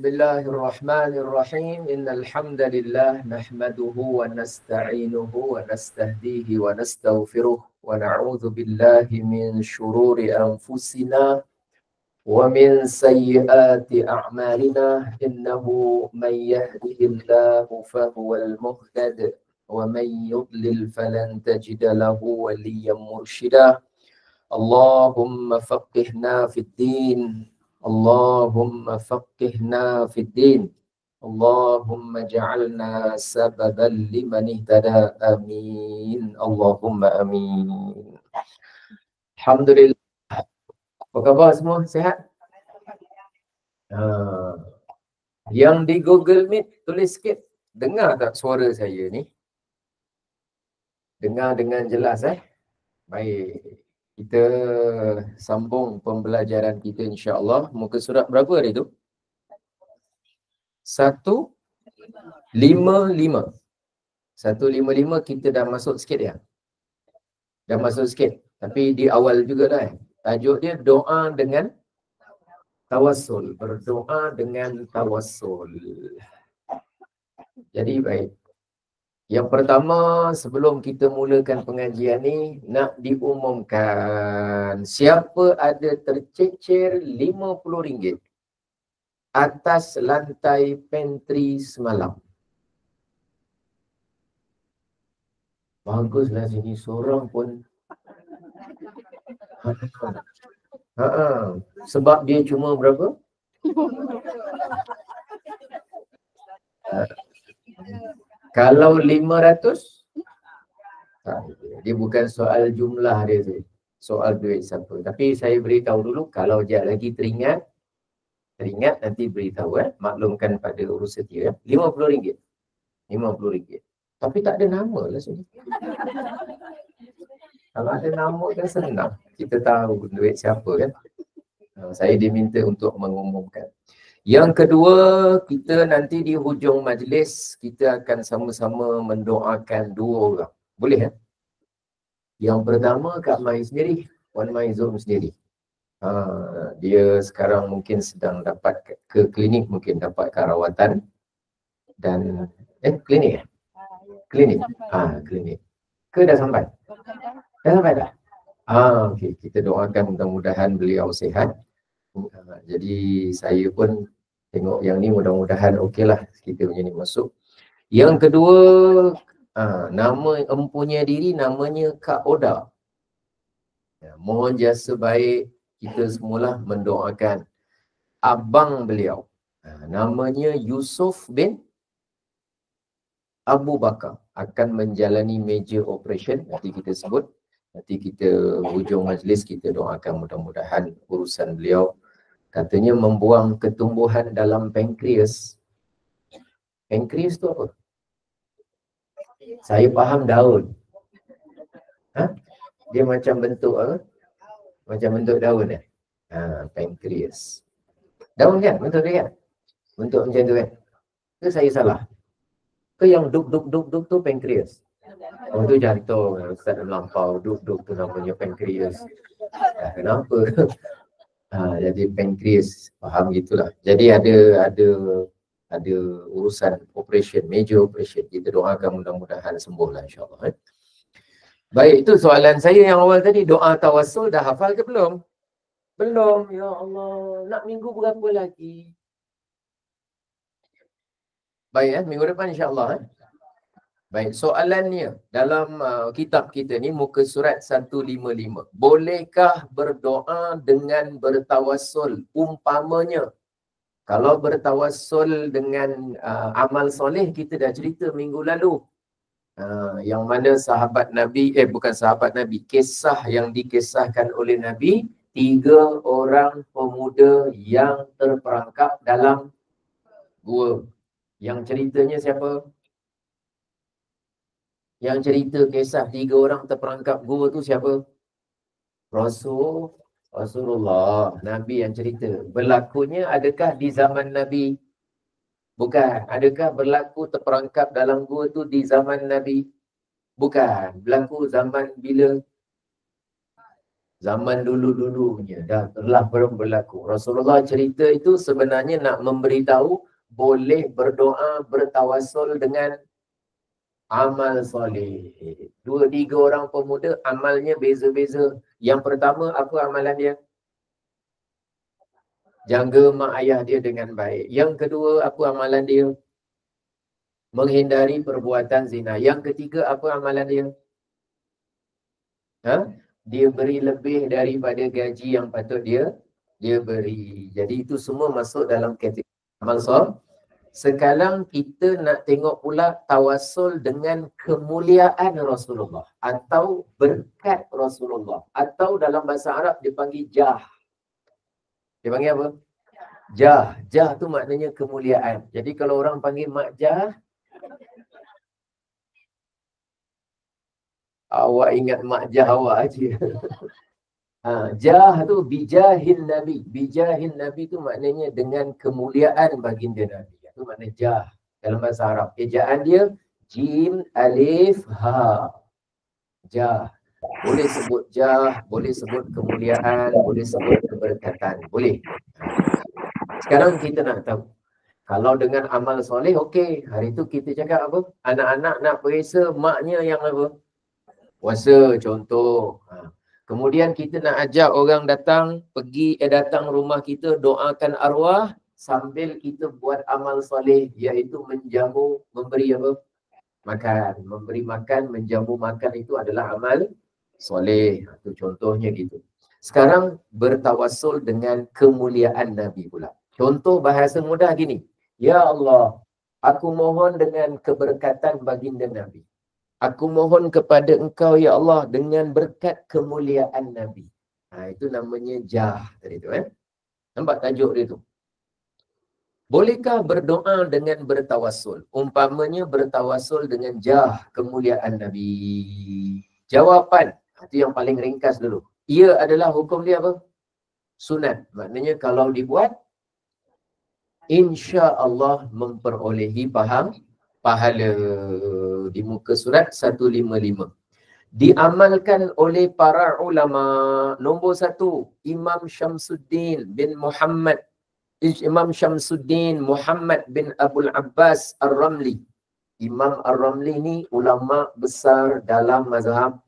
Bismillahirrahmanirrahim. Innal hamdalillah nahmaduhu wa nasta'inuhu wa nastahdihi wa nastaghfiruh wa na'udzu billahi min shururi anfusina wa min sayyiati a'malina. Innahu man yahdihillahu fahuwal muhtad wa man yudlil falan tajida lahu waliyyan mursyida. Allahumma faqihna fid din. Allahumma faqihna fid din. Allahumma ja'alna sababan liman ihtada. Amin. Allahumma amin. Alhamdulillah. Apa khabar semua? Sihat? Yang di Google Meet tulis sikit. Dengar tak suara saya ni? Dengar dengan jelas Baik. Kita sambung pembelajaran kita insya-Allah. Muka surat berapa hari tu? 155. 155 kita dah masuk sikit ya. Dah masuk sikit. Tapi di awal jugalah Tajuk dia doa dengan tawassul. Berdoa dengan tawassul. Jadi baik. Yang pertama, sebelum kita mulakan pengajian ni, nak diumumkan siapa ada tercecer RM50 atas lantai pantry semalam. Baguslah sini seorang pun. Sebab dia cuma berapa? Kalau 500, dia bukan soal jumlah dia tu. Soal duit siapa. Tapi saya beritahu dulu, kalau dia lagi teringat nanti beritahu maklumkan pada urus setia RM50. RM50. Tapi tak ada nama lah sini. Kalau ada nama kan senang. Kita tahu duit siapa kan. Saya diminta untuk mengumumkan. Yang kedua, kita nanti di hujung majlis, kita akan sama-sama mendoakan 2 orang. Boleh Yang pertama, Kak Mai sendiri. Wan Mai Zul sendiri. Dia sekarang mungkin sedang dapat ke klinik, mungkin dapat rawatan. Dan, klinik Klinik? Klinik. Ke dah sampai? Dah sampai dah? Okey. Kita doakan mudah-mudahan beliau sihat. Jadi saya pun tengok yang ni mudah-mudahan okeylah kita punya ni masuk. Yang kedua, nama empunya diri namanya Kak Oda. Mohon jasa baik kita semualah mendoakan abang beliau. Namanya Yusuf bin Abu Bakar akan menjalani major operation. Nanti kita sebut. Nanti kita hujung majlis kita doakan mudah-mudahan urusan beliau. Katanya membuang ketumbuhan dalam pankreas. Pankreas tu apa? Saya faham daun. Dia macam bentuk apa? Macam bentuk daun pankreas. Daun kan? Bentuk dia kan? Bentuk macam tu kan? Ke saya salah? Ke yang duk tu pankreas? Tu jantung. Ustaz melampau. Duk tu namanya pankreas. Kenapa? Jadi pankreas, faham gitulah. Jadi ada urusan operation, major operation. Kita doakan mudah-mudahan sembuhlah insya-Allah. Baik, itu soalan saya yang awal tadi. Doa tawassul dah hafal ke belum? Belum. Ya Allah, nak minggu berapa lagi? Baik minggu depan insya-Allah. Baik, soalannya dalam kitab kita ni muka surat 155. Bolehkah berdoa dengan bertawassul? Umpamanya, kalau bertawassul dengan amal soleh kita dah cerita minggu lalu. Yang mana sahabat Nabi, bukan sahabat Nabi, kisah yang dikisahkan oleh Nabi, 3 orang pemuda yang terperangkap dalam gua. Yang ceritanya siapa? Yang cerita kisah 3 orang terperangkap gua tu siapa? Rasulullah. Nabi yang cerita. Berlakunya adakah di zaman Nabi? Bukan. Adakah berlaku terperangkap dalam gua tu di zaman Nabi? Bukan. Berlaku zaman bila? Zaman dulu-dulunya telah berlaku. Rasulullah cerita itu sebenarnya nak memberitahu boleh berdoa, bertawasul dengan amal soleh. 2-3 orang pemuda amalnya beza-beza. Yang pertama, apa amalan dia? Jaga mak ayah dia dengan baik. Yang kedua, apa amalan dia? Menghindari perbuatan zina. Yang ketiga, apa amalan dia? Dia beri lebih daripada gaji yang patut dia beri. Jadi itu semua masuk dalam kategori amal soleh. Sekarang kita nak tengok pula tawasul dengan kemuliaan Rasulullah atau berkat Rasulullah, atau dalam bahasa Arab dipanggil jah. Dia panggil apa? Jah. Jah tu maknanya kemuliaan. Jadi kalau orang panggil mak jah, awak ingat mak jah awak aja. Jah tu bijahin Nabi. Bijahin Nabi tu maknanya dengan kemuliaan baginda Nabi. Itu makna jah dalam bahasa Arab. Ejaan dia jim, alif, ha. Jah. Boleh sebut jah, boleh sebut kemuliaan, boleh sebut keberkatan. Boleh. Sekarang kita nak tahu. Kalau dengan amal soleh, okey. Hari tu kita cakap apa? Anak-anak nak periksa maknya yang apa? Puasa contoh. Kemudian kita nak ajak orang datang rumah kita, doakan arwah sambil kita buat amal soleh, iaitu menjamu, memberi apa? Makan. Memberi makan, menjamu makan itu adalah amal soleh. Itu contohnya gitu. Sekarang bertawasul dengan kemuliaan Nabi pula. Contoh bahasa mudah gini. Ya Allah, aku mohon dengan keberkatan baginda Nabi. Aku mohon kepada engkau ya Allah dengan berkat kemuliaan Nabi. Itu namanya jah tadi tu. Nampak tajuk dia tu. Bolehkah berdoa dengan bertawasul? Umpamanya bertawasul dengan jah kemuliaan Nabi. Jawapan, itu yang paling ringkas dulu. Ia adalah hukum dia apa? Sunat. Maknanya kalau dibuat, insya Allah memperolehi pahala. Di muka surat 155. Diamalkan oleh para ulama. Nombor 1, Imam Syamsuddin bin Muhammad bin Abul Abbas Ar-Ramli. Imam Ar-Ramli ni ulama besar dalam mazhab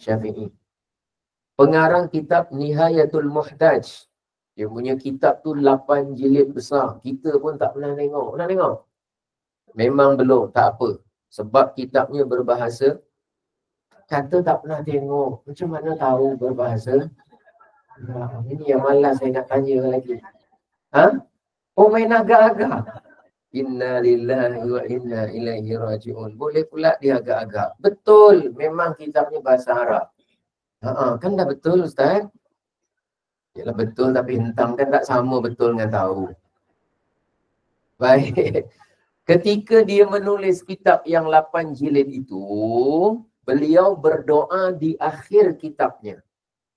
Syafi'i. Pengarang kitab Nihayatul Muhtaj. Dia punya kitab tu 8 jilid besar. Kita pun tak pernah tengok. Pernah tengok? Memang belum, tak apa. Sebab kitabnya berbahasa, kata tak pernah tengok. Macam mana tahu berbahasa? Ini yang malas saya nak tanya lagi. Oh, main agak-agak. Inna lillahi wa inna ilaihi raji'un. Boleh pula dia agak-agak. Betul, memang kitabnya bahasa Arab. Kan dah betul Ustaz? Yalah betul, tapi hentam kan tak sama betul dengan tahu. Baik. Ketika dia menulis kitab yang 8 jilid itu, beliau berdoa di akhir kitabnya.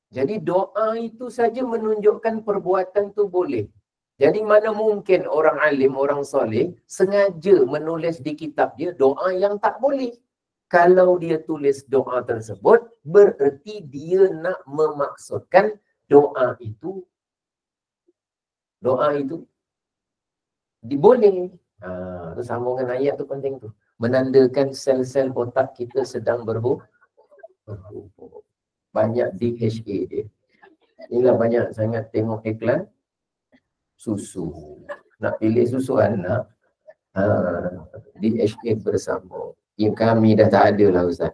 Jadi doa itu saja menunjukkan perbuatan tu boleh. Jadi mana mungkin orang alim, orang soleh sengaja menulis di kitab dia doa yang tak boleh. Kalau dia tulis doa tersebut, bererti dia nak memaksudkan doa itu diboleh. Tu sambungan ayat tu penting tu. Menandakan sel-sel otak kita sedang berhubung. Banyak DHA dia. Inilah banyak sangat tengok iklan susu. Nak pilih susu anak, DHA bersama. Yang kami dah tak ada lah Ustaz.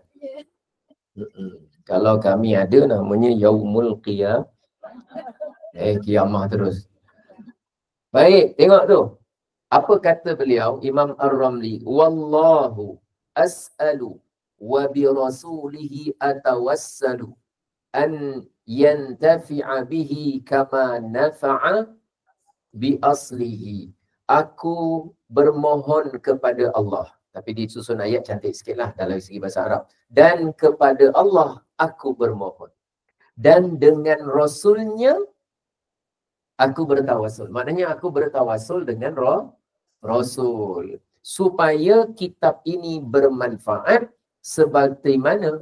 Kalau kami ada namanya Yaumul Qiyam. Kiamah terus. Baik, tengok tu. Apa kata beliau, Imam Ar-Ramli? Wallahu as'alu wa bi rasulihi atawassalu an yantafi'a bihi kama nafa'a bi aslihi. Aku bermohon kepada Allah. Tapi disusun ayat cantik sikit lah dalam segi bahasa Arab. Dan kepada Allah aku bermohon. Dan dengan Rasulnya aku bertawasul. Maknanya aku bertawasul dengan Rasul. Supaya kitab ini bermanfaat sebagaimana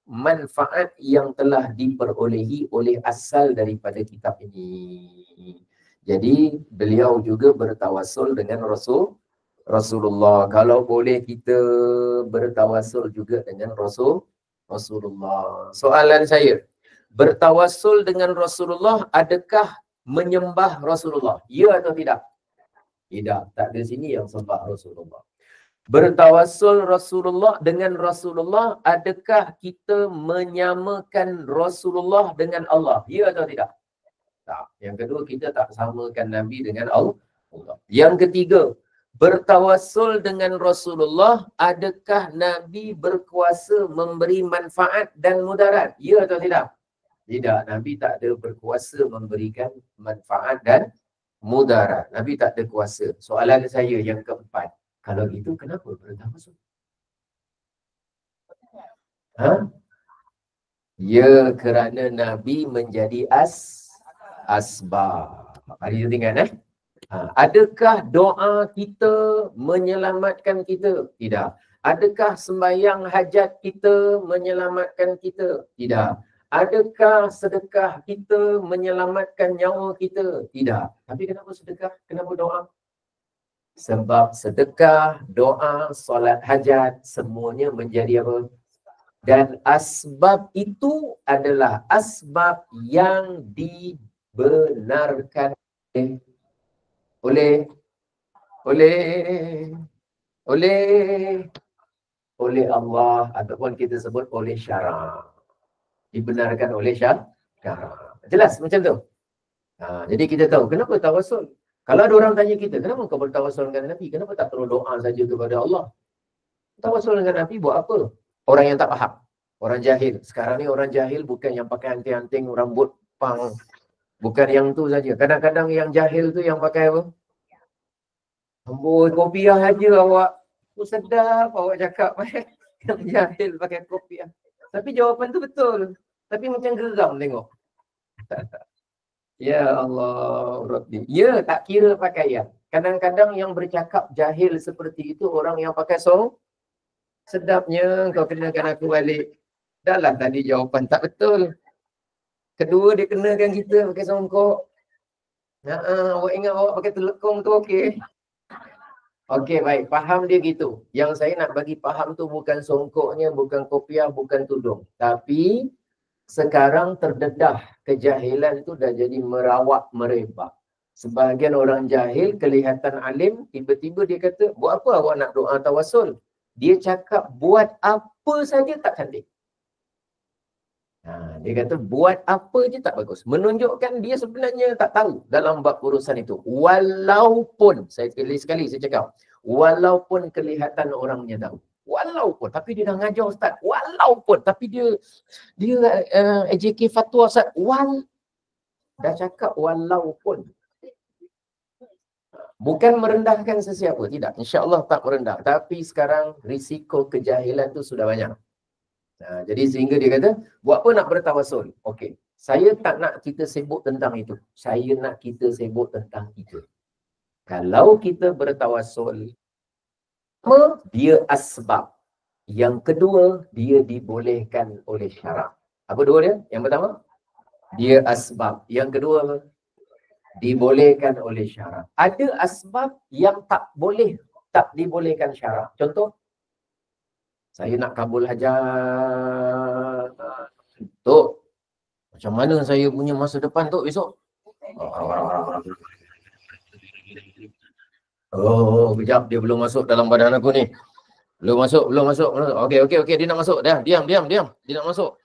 manfaat yang telah diperolehi oleh asal daripada kitab ini. Jadi beliau juga bertawassul dengan Rasulullah. Kalau boleh kita bertawassul juga dengan Rasulullah. Soalan saya, bertawassul dengan Rasulullah adakah menyembah Rasulullah? Ya atau tidak? Tidak. Tak ada sini yang sembah Rasulullah. Bertawassul Rasulullah dengan Rasulullah, adakah kita menyamakan Rasulullah dengan Allah? Ya atau tidak? Tak. Yang kedua, kita tak samakan Nabi dengan Allah. Yang ketiga, bertawassul dengan Rasulullah, adakah Nabi berkuasa memberi manfaat dan mudarat? Ya atau tidak? Tidak. Nabi tak ada berkuasa memberikan manfaat dan mudarat. Nabi tak ada kuasa. Soalan saya yang keempat, kalau gitu kenapa bertawassul? Ha? Ya, kerana Nabi menjadi asbab. Hari itu ingat adakah doa kita menyelamatkan kita? Tidak. Adakah sembahyang hajat kita menyelamatkan kita? Tidak. Adakah sedekah kita menyelamatkan nyawa kita? Tidak. Tapi kenapa sedekah? Kenapa doa? Sebab sedekah, doa, solat hajat, semuanya menjadi apa? Dan asbab itu adalah asbab yang dibenarkan oleh Allah, ataupun kita sebut oleh syarak. Dibenarkan oleh syarak. Jelas macam tu? Jadi kita tahu kenapa tawassul. Kalau ada orang tanya kita, kenapa kau bertawassul dengan Nabi? Kenapa tak terus doa saja kepada Allah? Tawassul dengan Nabi buat apa? Orang yang tak faham. Orang jahil. Sekarang ni orang jahil bukan yang pakai anting-anting, rambut pang. Bukan yang tu saja. Kadang-kadang yang jahil tu yang pakai apa? Amboi, kopiah aja awak. Aku sedap awak cakap. Yang jahil pakai kopiah. Tapi jawapan tu betul. Tapi macam geram tengok. Ya Allah Rabbi. Ya, tak kira pakaian. Kadang-kadang yang bercakap jahil seperti itu orang yang pakai sedapnya kau kenakan aku balik. Dah lah tadi jawapan tak betul. Kedua dia kenakan kita pakai songkok. Awak ingat awak pakai telekong tu okey. Okey, baik. Faham dia gitu. Yang saya nak bagi faham tu bukan songkoknya, bukan kopiah, bukan tudung. Tapi sekarang terdedah kejahilan tu dah jadi merawak merebak. Sebahagian orang jahil kelihatan alim, tiba-tiba dia kata, buat apa awak nak doa tawassul? Dia cakap buat apa saja tak cantik. Dia kata buat apa je tak bagus. Menunjukkan dia sebenarnya tak tahu dalam bab urusan itu. Walaupun, saya sekali saya cakap, walaupun kelihatan orangnya tahu. Walaupun, tapi dia dah ngajar Ustaz. Walaupun, tapi dia AJK fatwa Ustaz. Dah cakap walaupun. Bukan merendahkan sesiapa, tidak. InsyaAllah tak merendah. Tapi sekarang risiko kejahilan tu sudah banyak. Jadi sehingga dia kata, buat apa nak bertawassul? Okey, saya tak nak kita sibuk tentang itu. Saya nak kita sibuk tentang itu. Kalau kita bertawassul, dia asbab. Yang kedua, dia dibolehkan oleh syarak. Apa dua dia? Yang pertama, dia asbab. Yang kedua, dibolehkan oleh syarak. Ada asbab yang tak dibolehkan syarak. Contoh, saya nak kabul hajat. Tok, macam mana saya punya masa depan Tok besok? Kejap, dia belum masuk dalam badan aku ni. Belum masuk. Okey, dia nak masuk. Dah, diam. Dia nak masuk.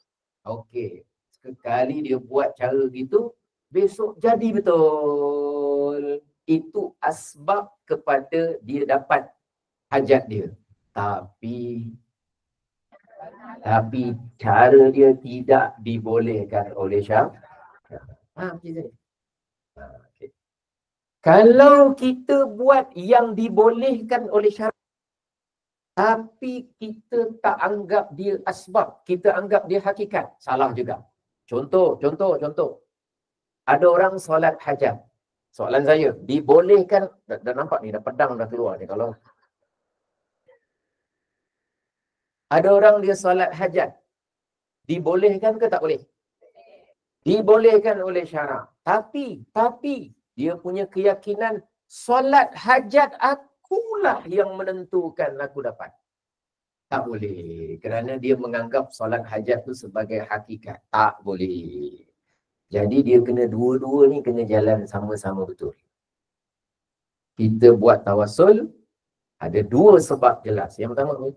Okey. Sekali dia buat cara gitu, besok jadi betul. Itu asbab kepada dia dapat hajat dia. Tapi cara dia tidak dibolehkan oleh syarak. Okay. Kalau kita buat yang dibolehkan oleh syarak, tapi kita tak anggap dia asbab, kita anggap dia hakikat, salah juga. Contoh. Ada orang solat hajat. Soalan saya, dibolehkan, dah nampak ni, dah pedang dah keluar ni. Kalau ada orang dia solat hajat, Dibolehkan ke tak boleh? Dibolehkan oleh syarak. Tapi dia punya keyakinan solat hajat akulah yang menentukan aku dapat. Tak boleh. Kerana dia menganggap solat hajat tu sebagai hakikat. Tak boleh. Jadi dia kena dua-dua ni kena jalan sama-sama betul. Kita buat tawassul, ada dua sebab jelas. Yang pertama,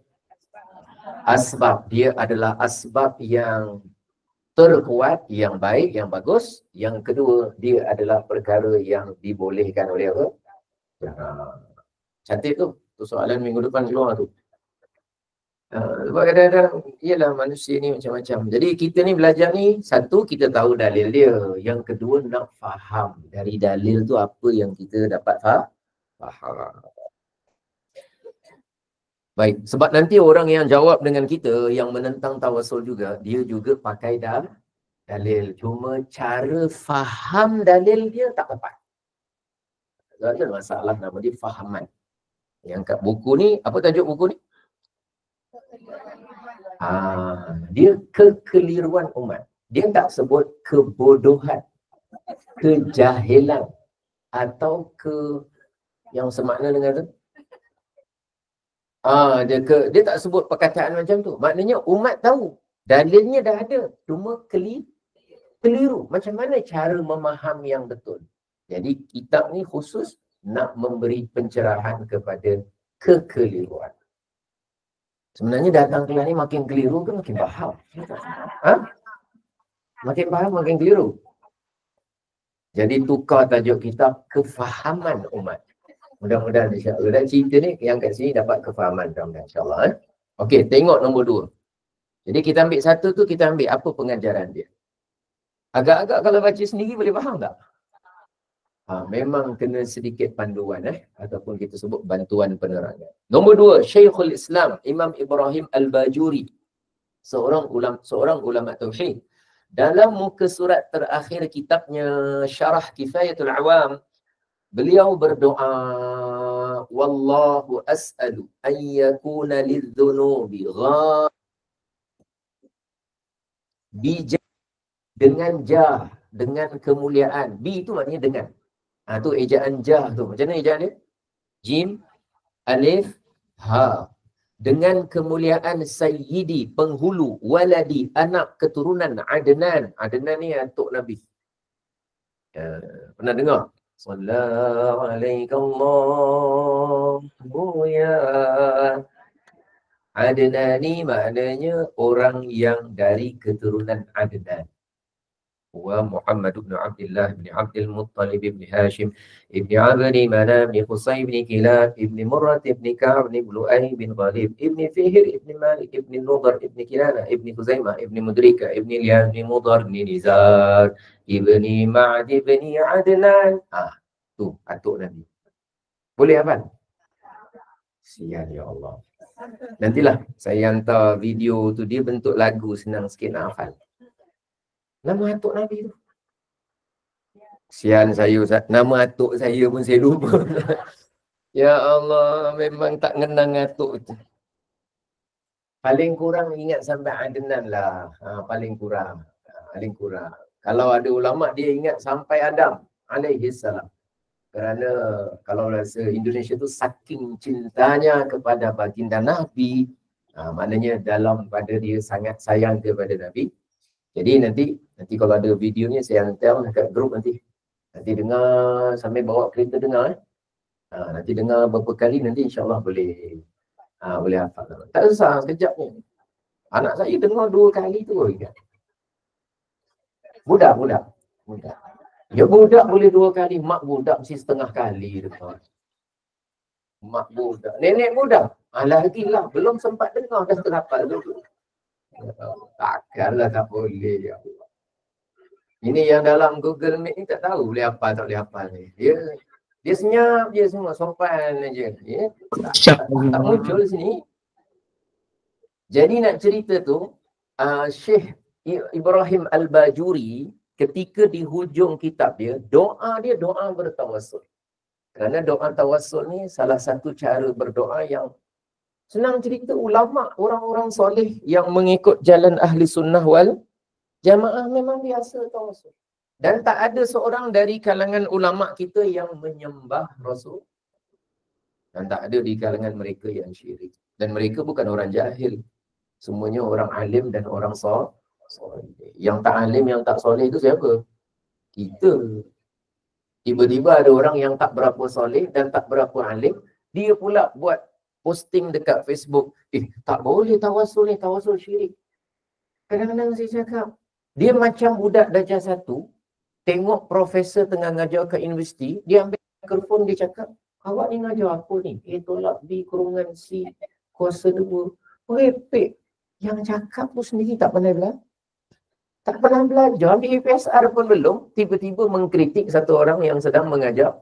asbab. Dia adalah asbab yang terkuat, yang baik, yang bagus. Yang kedua, dia adalah perkara yang dibolehkan oleh apa? Cantik tu. Tu soalan minggu depan keluar tu. Sebab kadang-kadang, ialah manusia ni macam-macam. Jadi kita ni belajar ni, satu kita tahu dalil dia. Yang kedua nak faham dari dalil tu apa yang kita dapat faham. Baik, sebab nanti orang yang jawab dengan kita, yang menentang tawassul juga, dia juga pakai dalil. Cuma cara faham dalil dia tak tepat. Ada masalah nama dia fahaman. Yang kat buku ni, apa tajuk buku ni? Dia kekeliruan umat. Dia tak sebut kebodohan, kejahilan, atau yang semakna dengan tu. Dia tak sebut perkataan macam tu. Maknanya umat tahu. Dalilnya dah ada. Cuma keliru. Macam mana cara memaham yang betul? Jadi kitab ni khusus nak memberi pencerahan kepada kekeliruan. Sebenarnya datang kelas ni makin keliru ke makin faham? Makin faham, makin keliru. Jadi tukar tajuk kitab kefahaman umat. Mudah-mudahan insya-Allah. Dan cerita ni yang kat sini dapat kefahaman mudah-mudahan insya-Allah. Okey, tengok nombor 2. Jadi kita ambil satu tu, kita ambil apa pengajaran dia. Agak-agak kalau baca sendiri boleh faham tak? Memang kena sedikit panduan ataupun kita sebut bantuan penerangan. Nombor 2, Syekhul Islam Imam Ibrahim Al-Bajuri, seorang ulama tauhid. Dalam muka surat terakhir kitabnya Syarah Kifayatul Awam, beliau berdoa, wallahu as'alu an yakuna lidzunubi dengan kemuliaan. Bi itu maknanya dengan. Tu ejaan jah tu. Macam mana ejaan dia? Jim, alif, ha. Dengan kemuliaan sayyidi, penghulu, waladi, anak keturunan Adnan. Adnan ni atuk Nabi. Pernah dengar? Sallallahu alaikallahu ya Adnani, maknanya orang yang dari keturunan Adnan. Wa Muhammad bin Abdullah bin Abdul Muttalib bin Hashim ibn Abdi Manaf bin Qusay bin Kilab ibn Murrah ibn Ka'ab ibn Lu'ay bin Ghalib ibn Fihr ibn Malik ibn Nudar ibn Kinana ibn Huzaimah ibn Mudrika ibn Ilyas ibn Mudar ibn Nizar ibn Ma'ad ibn Adnan. Tu atuk Nabi. Boleh hafal? Sial ya Allah. Nantilah saya hantar video tu, dia bentuk lagu, senang sikit nak hafal. Nama atuk Nabi tu. Sian saya, nama atuk saya pun saya lupa. Ya Allah, memang tak ngenang atuk tu. Paling kurang ingat sampai Adnan lah. Paling kurang. Kalau ada ulama dia ingat sampai Adam alaihissalam. Kerana kalau rasa Indonesia tu saking cintanya kepada baginda Nabi, maknanya dalam pada dia sangat sayang kepada Nabi. Jadi nanti kalau ada videonya saya hantar dekat grup nanti. Nanti dengar sambil bawa kereta dengar. Nanti dengar beberapa kali, nanti insya-Allah boleh hafal. Tak susah, sekejap ni. Anak saya dengar 2 kali tu ingat. Budak. Ya budak boleh 2 kali, mak budak mesti setengah kali dengar. Mak budak, nenek budak. Lagilah belum sempat dengar dah terhafal dulu. Takkanlah tak boleh ya Allah. Ini yang dalam Google Meet ni tak tahu boleh hafal tak boleh hafal ni. Dia senyap je semua, sopan aja. Ya? Tak muncul sini. Jadi nak cerita tu, Syekh Ibrahim Al-Bajuri ketika di hujung kitab dia doa bertawassul. Kerana doa tawassul ni salah satu cara berdoa yang Senang cerita ulama, orang-orang soleh yang mengikut jalan ahli sunnah wal jamaah memang biasa tawasul. Dan tak ada seorang dari kalangan ulama kita yang menyembah Rasul. Dan tak ada di kalangan mereka yang syirik. Dan mereka bukan orang jahil. Semuanya orang alim dan orang soleh. Yang tak alim, yang tak soleh itu siapa? Kita. Tiba-tiba ada orang yang tak berapa soleh dan tak berapa alim, dia pula buat posting dekat Facebook. Tak boleh tawasul ni, tawasul syirik. Kadang-kadang saya cakap, dia macam budak darjah 1, tengok profesor tengah ngajar kat universiti, dia ambil mikrofon, dia cakap, awak ni ngajar apa ni? Tolak B kurungan C kuasa 2. Merepek. Yang cakap tu sendiri tak pandai belajar. Tak pernah belajar, ambil FSR pun belum, tiba-tiba mengkritik satu orang yang sedang mengajar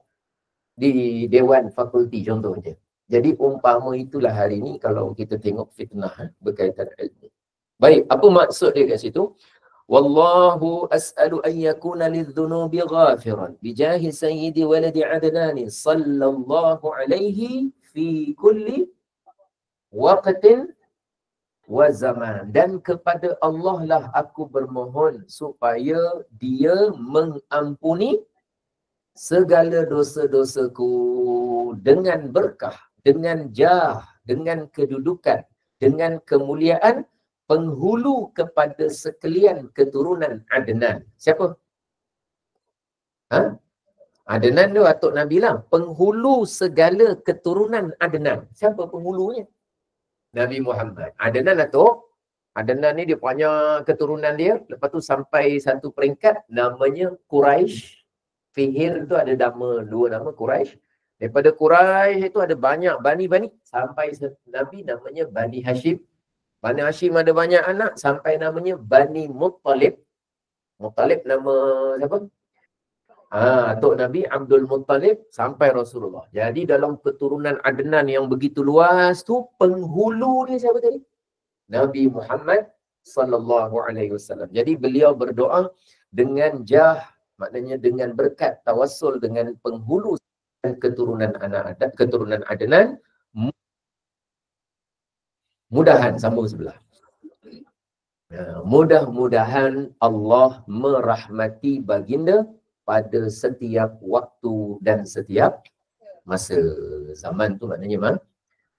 di Dewan Fakulti contohnya. Jadi umpama itulah hari ini kalau kita tengok fitnah berkaitan ilmu. Baik, apa maksud dia kat situ? Wallahu as'alu an yakuna lidh-dhunubi ghafiran bijahi sayyidi waladi adnani sallallahu alaihi fi kulli waqtin wa zaman. Dan kepada Allah lah aku bermohon supaya dia mengampuni segala dosa-dosaku dengan berkah, dengan jah, dengan kedudukan, dengan kemuliaan penghulu kepada sekalian keturunan Adnan. Siapa? Adnan tu atuk Nabi lah. Penghulu segala keturunan Adnan. Siapa penghulunya? Nabi Muhammad. Adnan atuk. Adnan ni dia punya keturunan dia. Lepas tu sampai satu peringkat namanya Quraisy. Fihir tu ada nama, 2 nama Quraisy. Daripada Quraisy itu ada banyak bani-bani. Sampai Nabi namanya Bani Hashim. Bani Hashim ada banyak anak. Sampai namanya Bani Muttalib. Muttalib nama siapa? Atuk Nabi Abdul Muttalib sampai Rasulullah. Jadi dalam keturunan Adnan yang begitu luas tu, penghulu ni siapa tadi? Nabi Muhammad sallallahu alaihi wasallam. Jadi beliau berdoa dengan jah, maknanya dengan berkat tawassul dengan penghulu keturunan keturunan Adnan, mudahan sambung sebelah. Mudah-mudahan Allah merahmati baginda pada setiap waktu dan setiap masa. Zaman tu maknanya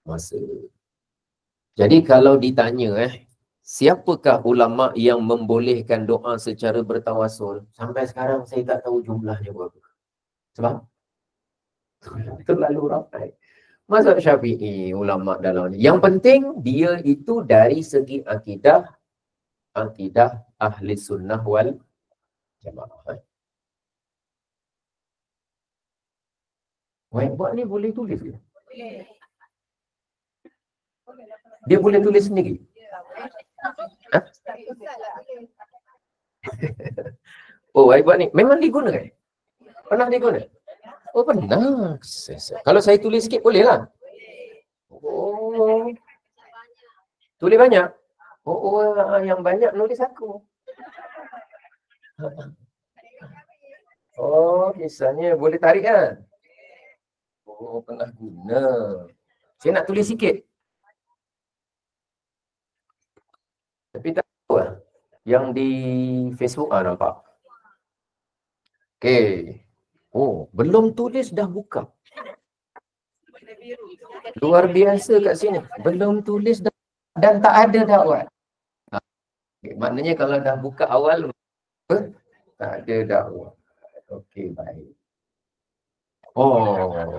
masa. Jadi kalau ditanya siapakah ulama yang membolehkan doa secara bertawasul? Sampai sekarang saya tak tahu jumlahnya berapa. Sebab terlalu ramai. Mazhab Syafi'i, ulama dalam ni. Yang penting dia itu dari segi akidah ahli sunnah wal jamaah. Whiteboard ni boleh tulis ke? Dia boleh tulis sendiri? Oh, whiteboard ni memang diguna ke? Pernah diguna? Oh, pernah. Kalau saya tulis sikit boleh lah? Oh. Tulis banyak? Oh, yang banyak nulis aku. Oh, kisahnya boleh tarik kan? Oh, pernah guna. Saya nak tulis sikit. Tapi tak tahu lah. Yang di Facebook nampak. Okey. Oh, belum tulis dah buka. Luar biasa kat sini. Belum tulis dah, dan tak ada dakwat. Okay, maknanya kalau dah buka awal, tak ada dakwat. Okey, baik. Oh,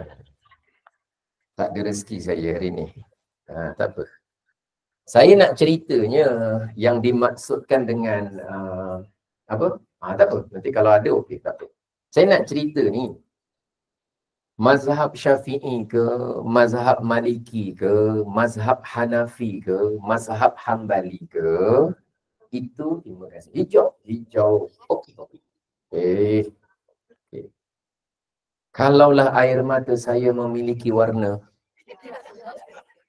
tak ada rezeki saya hari ni. Tak apa. Saya nak ceritanya yang dimaksudkan dengan apa? Tak apa. Nanti kalau ada, okey, tak apa. Saya nak cerita ni. Mazhab Syafi'i ke, mazhab Maliki ke, mazhab Hanafi ke, mazhab Hambali ke, itu terima kasih. Hijau. Okey. Kalaulah air mata saya memiliki warna,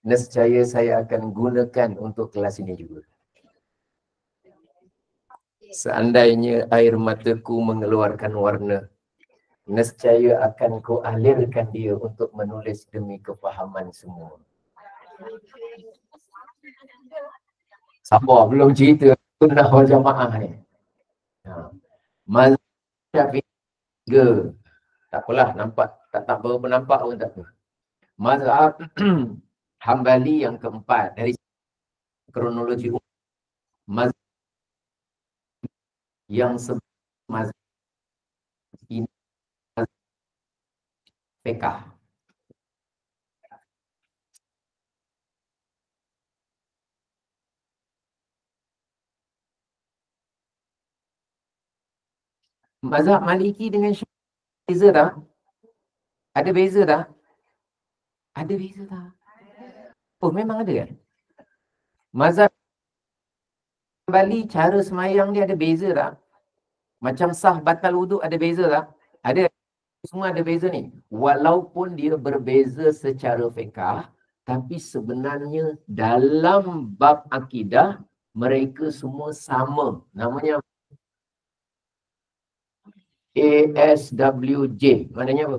nescaya saya akan gunakan untuk kelas ini juga. Seandainya air mataku mengeluarkan warna, nescaya akan ku alirkan dia untuk menulis demi kefahaman semua. Sabar, belum cerita sunnah wal jamaah ni. Mazhab Syafi'i 3. Tak apalah, nampak tak berapa nampak pun tak apa. Mazhab Hambali yang keempat dari kronologi mazhab yang mazhab ini fiqh. Mazhab Maliki dengan Syafi'i beza tak? Ada beza tak? Ada beza tak? Oh, memang ada kan? Mazhab Hambali cara semayang dia ada beza tak? Macam sah batal wuduk ada beza tak? Ada. Semua ada beza ni. Walaupun dia berbeza secara fiqh, tapi sebenarnya dalam bab akidah mereka semua sama. Namanya ASWJ. Maknanya apa?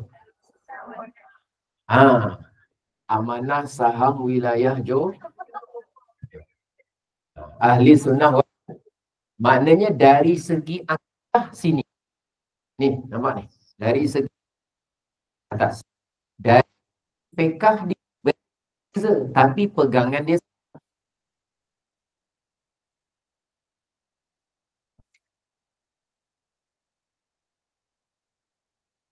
Amanah Saham Wilayah Ahli Sunnah. Maknanya dari segi akidah sini. Ni, nampak ni. Dari segi atas. Dari fiqh dia berbeza, tapi pegangan dia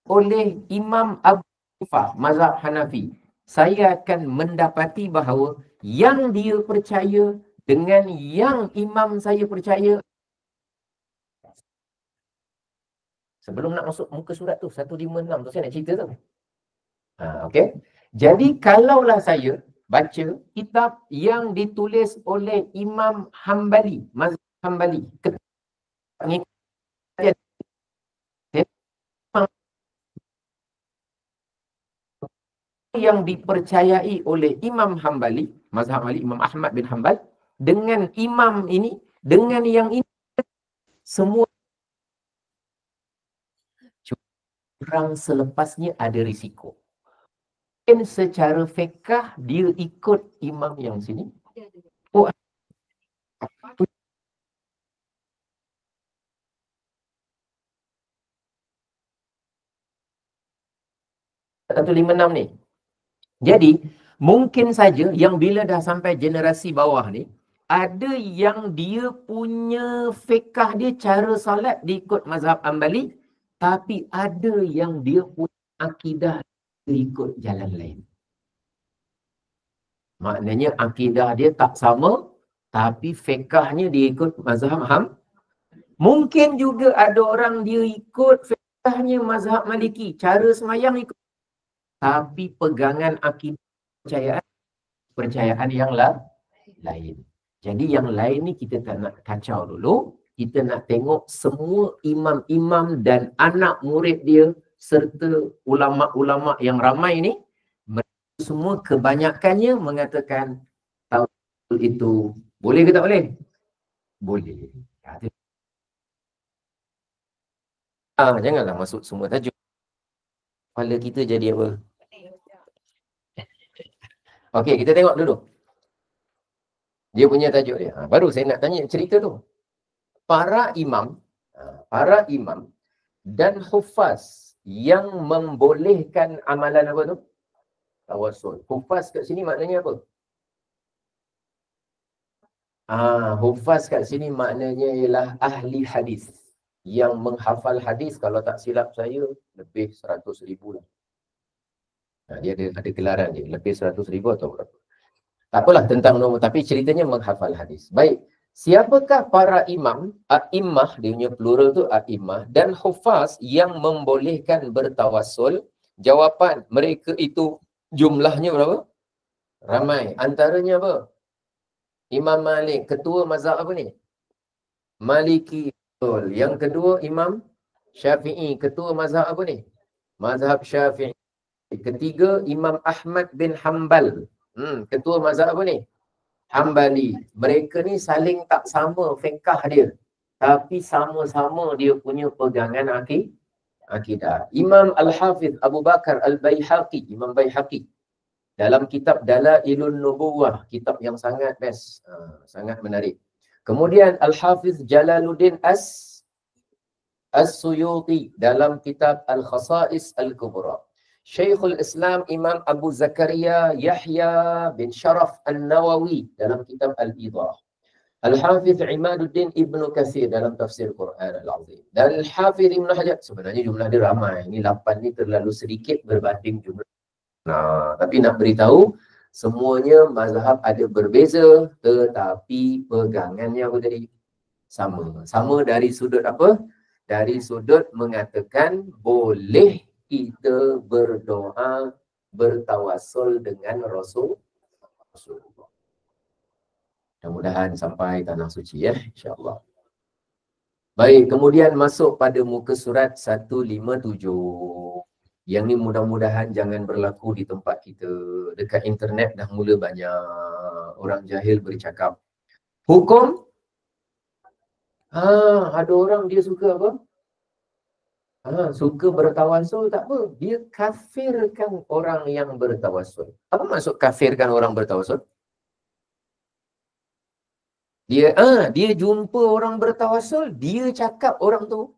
oleh Imam Abu Hanifah, mazhab Hanafi. Saya akan mendapati bahawa yang dia percaya dengan yang imam saya percaya. Sebelum nak masuk muka surat tu, 156 tu saya nak cerita tu. Okey. Jadi kalaulah saya baca kitab yang ditulis oleh Imam Hambali, mazhab Hambali, yang dipercayai oleh Imam Hambali, mazhab Hambali, Imam Ahmad bin Hanbal, dengan imam ini, dengan yang ini, semua curang selepasnya ada risiko. Dan secara fiqh dia ikut imam yang sini. Oh, 156 ni. Jadi, mungkin saja yang bila dah sampai generasi bawah ni, ada yang dia punya fiqh dia cara solat diikut mazhab Hambali, tapi ada yang dia punya akidah dia ikut jalan lain. Maknanya akidah dia tak sama, tapi fiqhnya dia ikut mazhab Mungkin juga ada orang dia ikut fiqhnya mazhab Maliki, cara semayang ikut, tapi pegangan akidah percayaan yang lain. Jadi yang lain ni kita tak nak kacau dulu. Kita nak tengok semua imam-imam dan anak murid dia serta ulama-ulama yang ramai ni, mereka semua kebanyakannya mengatakan tawassul itu boleh ke tak boleh? Boleh. Janganlah masuk semua tajuk. Kepala kita jadi apa? Okey, kita tengok dulu. Dia punya tajuk dia. Baru saya nak tanya cerita tu. Para imam dan hufaz yang membolehkan amalan apa tu? Tawassul. Hufaz kat sini maknanya apa? Hufaz kat sini maknanya ialah ahli hadis. Yang menghafal hadis, kalau tak silap saya, lebih 100,000 lah. Dia ada gelaran dia, lebih 100,000 atau berapa. Tak apalah tentang nombor, tapi ceritanya menghafal hadis. Baik, siapakah para imam, a'immah, dia punya plural tu a'immah, dan hufaz yang membolehkan bertawassul? Jawapan mereka itu jumlahnya berapa? Ramai. Antaranya apa? Imam Malik, ketua mazhab apa ni? Maliki. Betul. Yang kedua Imam Syafi'i, ketua mazhab apa ni? Mazhab Syafi'i. Ketiga Imam Ahmad bin Hanbal, ketua mazhab apa ni? Hambali. Mereka ni saling tak sama fiqh dia, tapi sama-sama dia punya pegangan akidah. Imam Al-Hafiz Abu Bakar Al-Baihaqi, Imam Baihaqi, Dalam kitab Dalailun Nubuwah, kitab yang sangat best, sangat menarik. Kemudian Al-Hafiz Jalaluddin As-Suyuti dalam kitab Al-Khasa'is Al-Kubra. Syekhul Islam Imam Abu Zakaria Yahya bin Sharaf An-Nawawi dalam kitab Al-Idah. Al-Hafiz Imaduddin Ibn Katsir dalam tafsir Quran Al-Azim. Dan Al-Hafiz Ibn Hajar, sebenarnya jumlah dia ramai. Ini 8 ni terlalu sedikit berbanding jumlah. Tapi nak beritahu, semuanya mazhab ada berbeza, tetapi pegangannya apa tadi? Sama. Sama dari sudut apa? Dari sudut mengatakan boleh kita berdoa, bertawassul dengan Rasulullah. Mudah-mudahan sampai tanah suci ya, insya-Allah. Baik, kemudian masuk pada muka surat 157. Yang ni mudah-mudahan jangan berlaku di tempat kita. Dekat internet dah mula banyak orang jahil bercakap. Hukum? Ada orang dia suka apa? Suka bertawassul, tak apa. Dia kafirkan orang yang bertawassul. Apa maksud kafirkan orang bertawassul? Dia jumpa orang bertawassul, dia cakap orang tu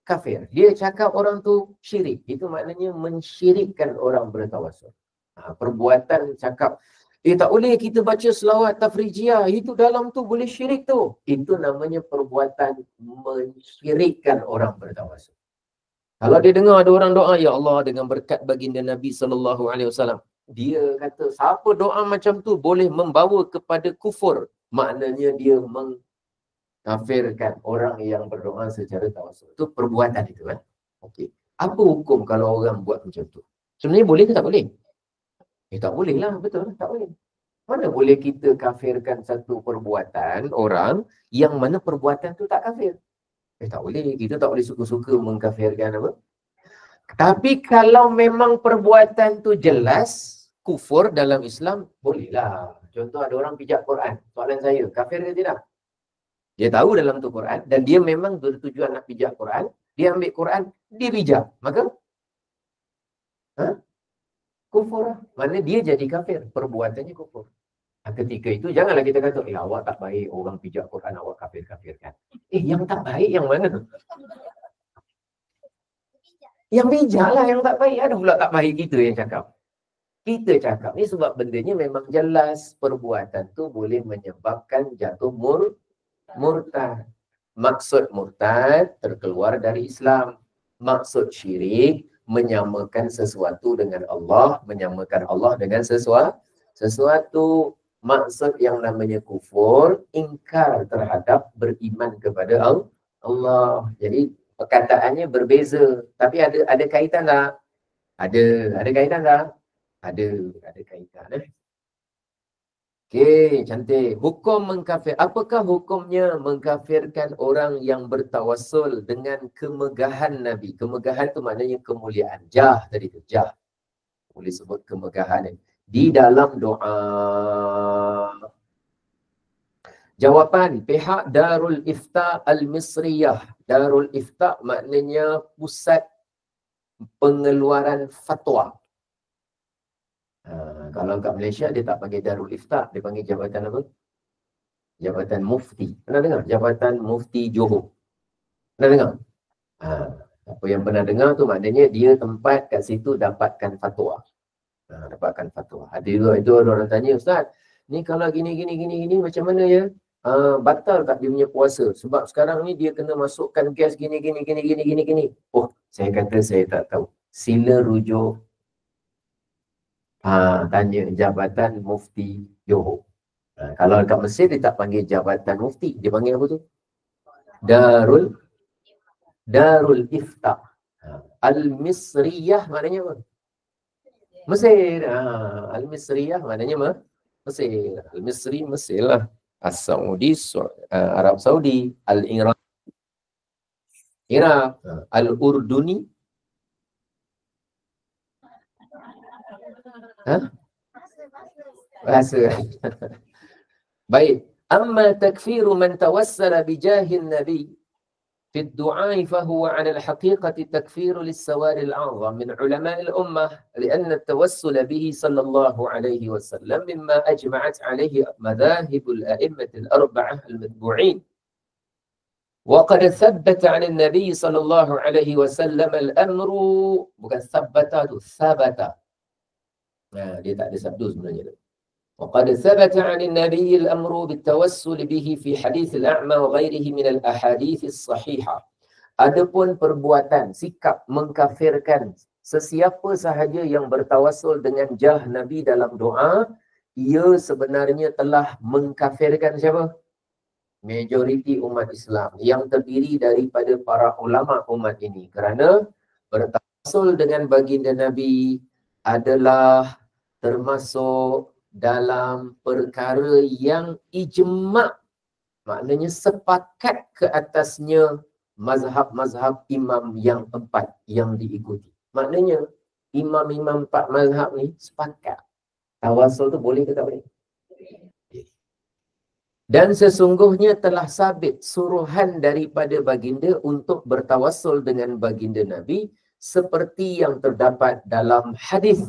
kafir. Dia cakap orang tu syirik. Itu maknanya mensyirikkan orang bertawassul. Perbuatan cakap, tak boleh kita baca selawat tafrijiyah, itu dalam tu boleh syirik tu. Itu namanya perbuatan mensyirikkan orang bertawassul. Kalau dia dengar ada orang doa, ya Allah dengan berkat baginda Nabi SAW, dia kata siapa doa macam tu boleh membawa kepada kufur. Maknanya dia kafirkan orang yang berdoa secara tawassul. Itu perbuatan itu kan. Okey. Apa hukum kalau orang buat macam tu? Sebenarnya boleh ke tak boleh? Tak boleh lah, betul. Tak boleh. Mana boleh kita kafirkan satu perbuatan orang yang mana perbuatan tu tak kafir? Tak boleh. Kita tak boleh suka-suka mengkafirkan apa. Tapi kalau memang perbuatan tu jelas kufur dalam Islam, bolehlah. Contoh ada orang pijak Quran. Soalan saya, kafir ke tidak? Dia tahu dalam tu Quran dan dia memang bertujuan nak pijak Quran, dia ambil Quran, dia pijak. Maka kufur lah. Mana dia jadi kafir, perbuatannya kufur. Ketika itu janganlah kita kata, awak tak baik, orang pijak Quran awak kafir-kafirkan. Yang tak baik yang mana? Yang bijak lah yang tak baik. Ada pula tak baik kita yang cakap. Kita cakap ni sebab bendanya memang jelas, perbuatan tu boleh menyebabkan jatuh murtad. Maksud murtad terkeluar dari Islam. Maksud syirik menyamakan sesuatu dengan Allah, menyamakan Allah dengan sesuatu. Maksud yang namanya kufur, ingkar terhadap beriman kepada Allah. Jadi perkataannya berbeza, tapi ada kaitan tak? Ada kaitan tak? Ada kaitan. Okey, cantik. Hukum mengkafir. Apakah hukumnya mengkafirkan orang yang bertawassul dengan kemegahan Nabi? Kemegahan tu maknanya kemuliaan. Jah tadi tu, jah. Boleh sebut kemegahan di dalam doa. Jawapan pihak Darul Ifta Al-Misriyah. Darul Ifta maknanya pusat pengeluaran fatwa. Kalau kat Malaysia dia tak panggil Darul Ifta, dia panggil jabatan apa? Jabatan Mufti. Pernah dengar? Jabatan Mufti Johor. Pernah dengar? Apa yang pernah dengar tu maknanya dia tempat kat situ dapatkan fatwa. Dapatkan fatwa. Itu ada orang tanya, Ustaz, ni kalau gini macam mana ya? Batal tak dia punya puasa? Sebab sekarang ni dia kena masukkan gas gini. Oh, saya kata saya tak tahu. Sila rujuk tanya Jabatan Mufti Johor. Kalau dekat Mesir dia tak panggil Jabatan Mufti, dia panggil apa tu? Darul Ifta. Al-Misriyah maknanya apa? Mesir. Al-Misriyah maknanya Mesir. Al-Misri Mesir lah. As-Saudi Arab Saudi. Al-Iraq Iraq. Al-Urduni bahasa. Baik. Amma takfiru man tawassala bijahin Nabi في الدعاء فهو على الحقيقة تكفير للسواد الأعظم من علماء الأمة لأن التوسل به صلى الله عليه وسلم مما أجمعت عليه مذاهب الأئمة الأربعة المتبوعين. وقد ثبت عن النبي صلى الله عليه وسلم الأمر bukan ثبت tu ثبت dia tak ada sabdu sebenarnya. وقد ثبت عن النبي الأمر بالتوسل به في حديث الأعمى وغيره من الأحاديث الصحيحة. Adapun perbuatan sikap mengkafirkan sesiapa sahaja yang bertawassul dengan jah Nabi dalam doa, ia sebenarnya telah mengkafirkan siapa? Majoriti umat Islam yang terdiri daripada para ulama umat ini, kerana bertawassul dengan baginda Nabi adalah termasuk dalam perkara yang ijma', maknanya sepakat ke atasnya mazhab-mazhab imam yang 4 yang diikuti. Maknanya imam-imam 4 mazhab ni sepakat tawassul tu boleh ke tak boleh. Dan sesungguhnya telah sabit suruhan daripada baginda untuk bertawassul dengan baginda Nabi seperti yang terdapat dalam hadis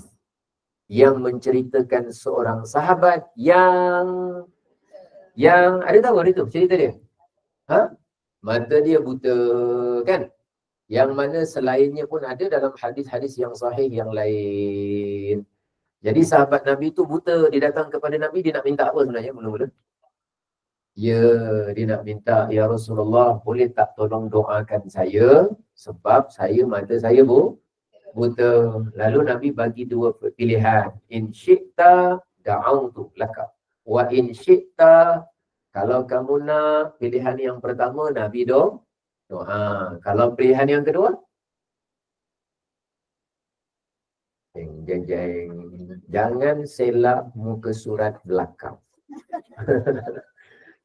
yang menceritakan seorang sahabat yang ada tahu hari tu cerita dia? Mata dia buta kan? Yang mana selainnya pun ada dalam hadis-hadis yang sahih yang lain. Jadi sahabat Nabi tu buta, dia datang kepada Nabi, dia nak minta apa sebenarnya mula-mula? Ya, dia nak minta, ya Rasulullah, boleh tak tolong doakan saya sebab mata saya buta. Lalu Nabi bagi 2 pilihan. In syi'ta da'autu laka. Wa in syi'ta, kalau kamu nak pilihan yang pertama, Nabi doa. Kalau pilihan yang kedua, jeng. Jangan selak muka surat belakang.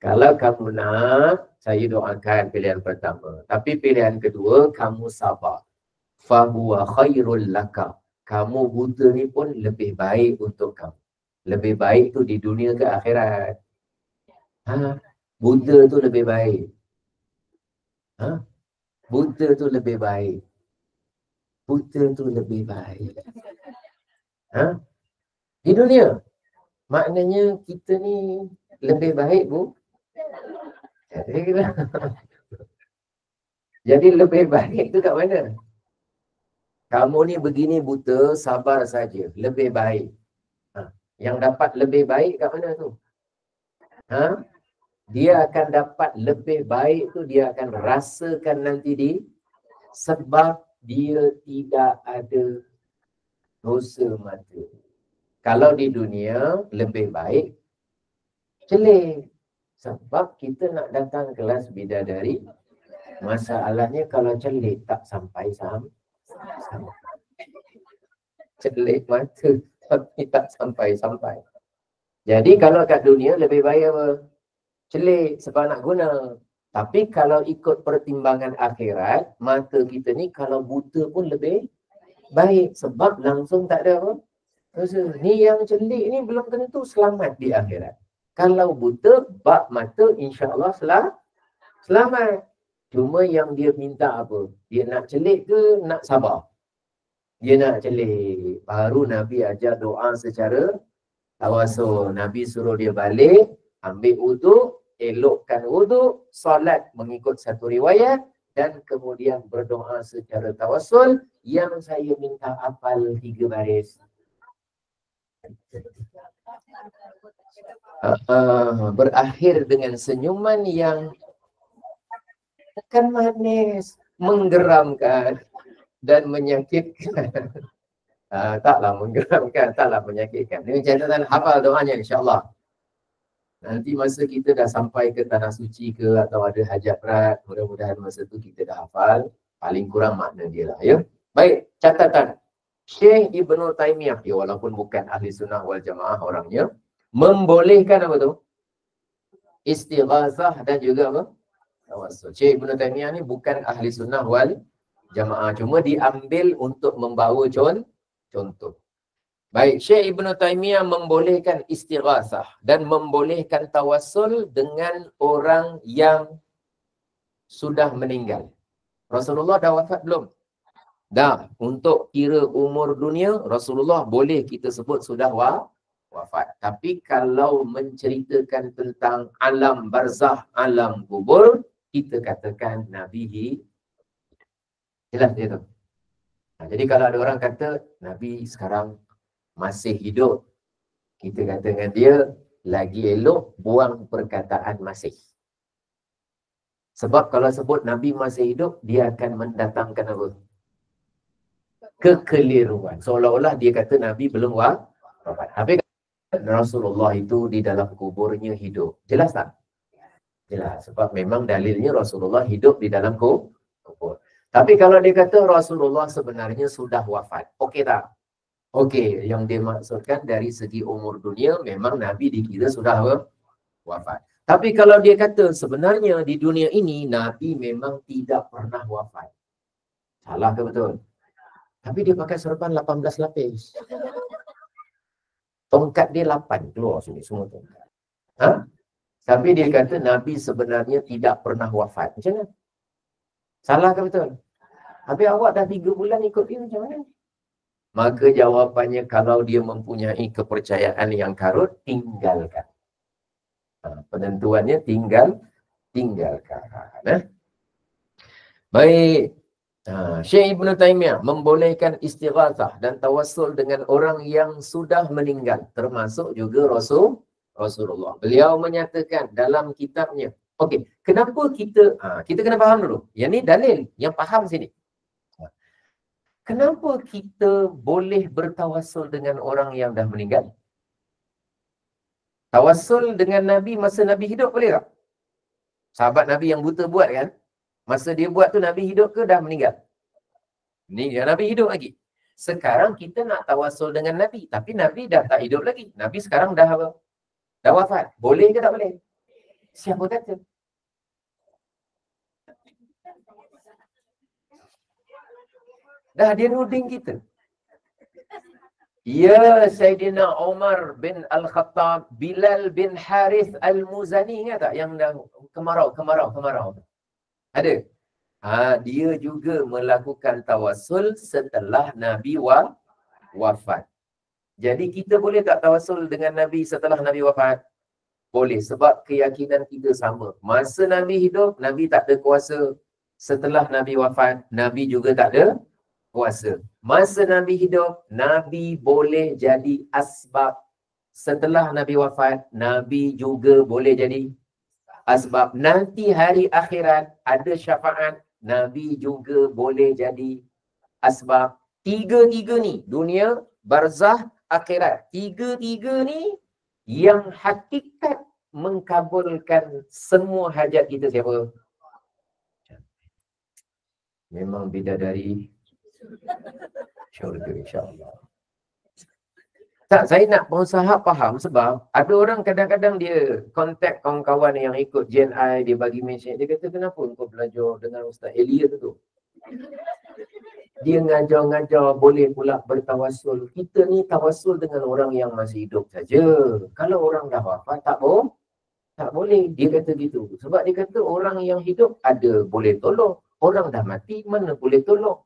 Kalau kamu nak, saya doakan pilihan pertama. Tapi pilihan kedua, kamu sabar. Fahuwa khairul laka. Kamu buta ni pun lebih baik untuk kamu. Lebih baik tu di dunia ke akhirat. Buta tu lebih baik. Buta tu lebih baik. Buta tu lebih baik. Di dunia. Maknanya kita ni lebih baik, Bu. Jadi lebih baik tu kat mana? Kamu ni begini buta, sabar saja. Lebih baik. Yang dapat lebih baik kat mana tu? Dia akan dapat lebih baik tu, dia akan rasakan nanti sebab dia tidak ada dosa mata. Kalau di dunia lebih baik celik. Sebab kita nak datang kelas bidadari, masalahnya kalau celik tak sampai celik mata tapi tak sampai. Jadi kalau kat dunia lebih baik apa? Celik sebab nak guna. Tapi kalau ikut pertimbangan akhirat, mata kita ni kalau buta pun lebih baik sebab langsung tak ada apa? Dosa. Ni yang celik ni belum tentu selamat di akhirat. Kalau buta, bak mata insya-Allah selamat. Cuma yang dia minta apa? Dia nak celik ke nak sabar? Dia nak celik. Baru Nabi ajar doa secara tawassul. Nabi suruh dia balik, ambil wuduk, elokkan wuduk, solat mengikut satu riwayat dan kemudian berdoa secara tawassul yang saya minta hafal 3 baris. Berakhir dengan senyuman yang bukan manis, menggeramkan dan menyakitkan. Taklah menggeramkan, taklah menyakitkan. Ini catatan hafal doanya insya-Allah. Nanti masa kita dah sampai ke tanah suci ke atau ada hajat berat, mudah-mudahan masa tu kita dah hafal paling kurang makna dia lah, ya. Baik, catatan. Syekh Ibnu Taimiyah, ya walaupun bukan ahli sunnah wal jamaah orangnya, membolehkan apa tu? Istighazah dan juga apa? Tawassul. Syekh Ibnu Taimiyah ni bukan ahli sunnah wal jamaah, cuma diambil untuk membawa contoh. Baik, Syekh Ibnu Taimiyah membolehkan istighasah dan membolehkan tawassul dengan orang yang sudah meninggal. Rasulullah dah wafat belum? Dah. Untuk kira umur dunia, Rasulullah boleh kita sebut sudah wafat. Tapi kalau menceritakan tentang alam barzah, alam kubur, kita katakan Nabi jelas dia tu. Jadi kalau ada orang kata Nabi sekarang masih hidup, kita kata dengan dia, lagi elok buang perkataan masih. Sebab kalau sebut Nabi masih hidup, dia akan mendatangkan apa? Kekeliruan. Seolah-olah dia kata Nabi belum wafat. Habis Rasulullah itu di dalam kuburnya hidup. Jelas tak? Jelas. Sebab memang dalilnya Rasulullah hidup di dalam kubur. Tapi kalau dia kata Rasulullah sebenarnya sudah wafat. Okey tak? Okey. Yang dia maksudkan dari segi umur dunia, memang Nabi dikira sudah wafat. Tapi kalau dia kata sebenarnya di dunia ini, Nabi memang tidak pernah wafat. Salah ke betul? Tapi dia pakai serban 18 lapis. Tongkat dia 8 keluar sini semua tongkat. Ha? Tapi dia kata Nabi sebenarnya tidak pernah wafat. Macam mana? Salah ke betul? Habis awak dah 3 bulan ikut dia macam mana? Maka jawapannya, kalau dia mempunyai kepercayaan yang karut, tinggalkan. Penentuannya tinggalkan. Baik. Syekh Ibn Taymiyah membolehkan istighatsah dan tawassul dengan orang yang sudah meninggal, termasuk juga Rasulullah. Beliau menyatakan dalam kitabnya. Okey, kenapa kita kena faham dulu. Yang ni dalil, yang faham sini. Kenapa kita boleh bertawassul dengan orang yang dah meninggal? Tawassul dengan Nabi masa Nabi hidup boleh tak? Sahabat Nabi yang buta buat kan? Masa dia buat tu Nabi hidup ke dah meninggal? Ni dia Nabi hidup lagi. Sekarang kita nak tawassul dengan Nabi, tapi Nabi dah tak hidup lagi. Nabi sekarang dah apa? Dah wafat. Boleh ke tak boleh? Siapa kata? Dah dia nuding kita. Ya Sayyidina Umar bin Al-Khattab, Bilal bin Harith Al-Muzani, ingat tak yang dah kemarau. Ada? Dia juga melakukan tawassul setelah Nabi wafat. Jadi kita boleh tak tawassul dengan Nabi setelah Nabi wafat? Boleh, sebab keyakinan kita sama. Masa Nabi hidup, Nabi tak ada kuasa. Setelah Nabi wafat, Nabi juga tak ada kuasa. Masa Nabi hidup, Nabi boleh jadi asbab. Setelah Nabi wafat, Nabi juga boleh jadi asbab. Nanti hari akhirat ada syafaat, Nabi juga boleh jadi asbab. Tiga-tiga ni, dunia, barzah, akhirat. Tiga-tiga ni yang hakikat mengkabulkan semua hajat kita siapa? Memang bidadari syurga insya-Allah. Tak, saya nak berusaha faham sebab ada orang kadang-kadang dia kontak kawan-kawan yang ikut JNI, dia bagi mesej, dia kata kenapa kau belajar dengan Ustaz Elia tu? Dia ngajar-ngajar boleh pula bertawassul. Kita ni tawassul dengan orang yang masih hidup saja. Kalau orang dah wafat tak boleh. Dia kata gitu. Sebab dia kata orang yang hidup ada boleh tolong. Orang dah mati mana boleh tolong.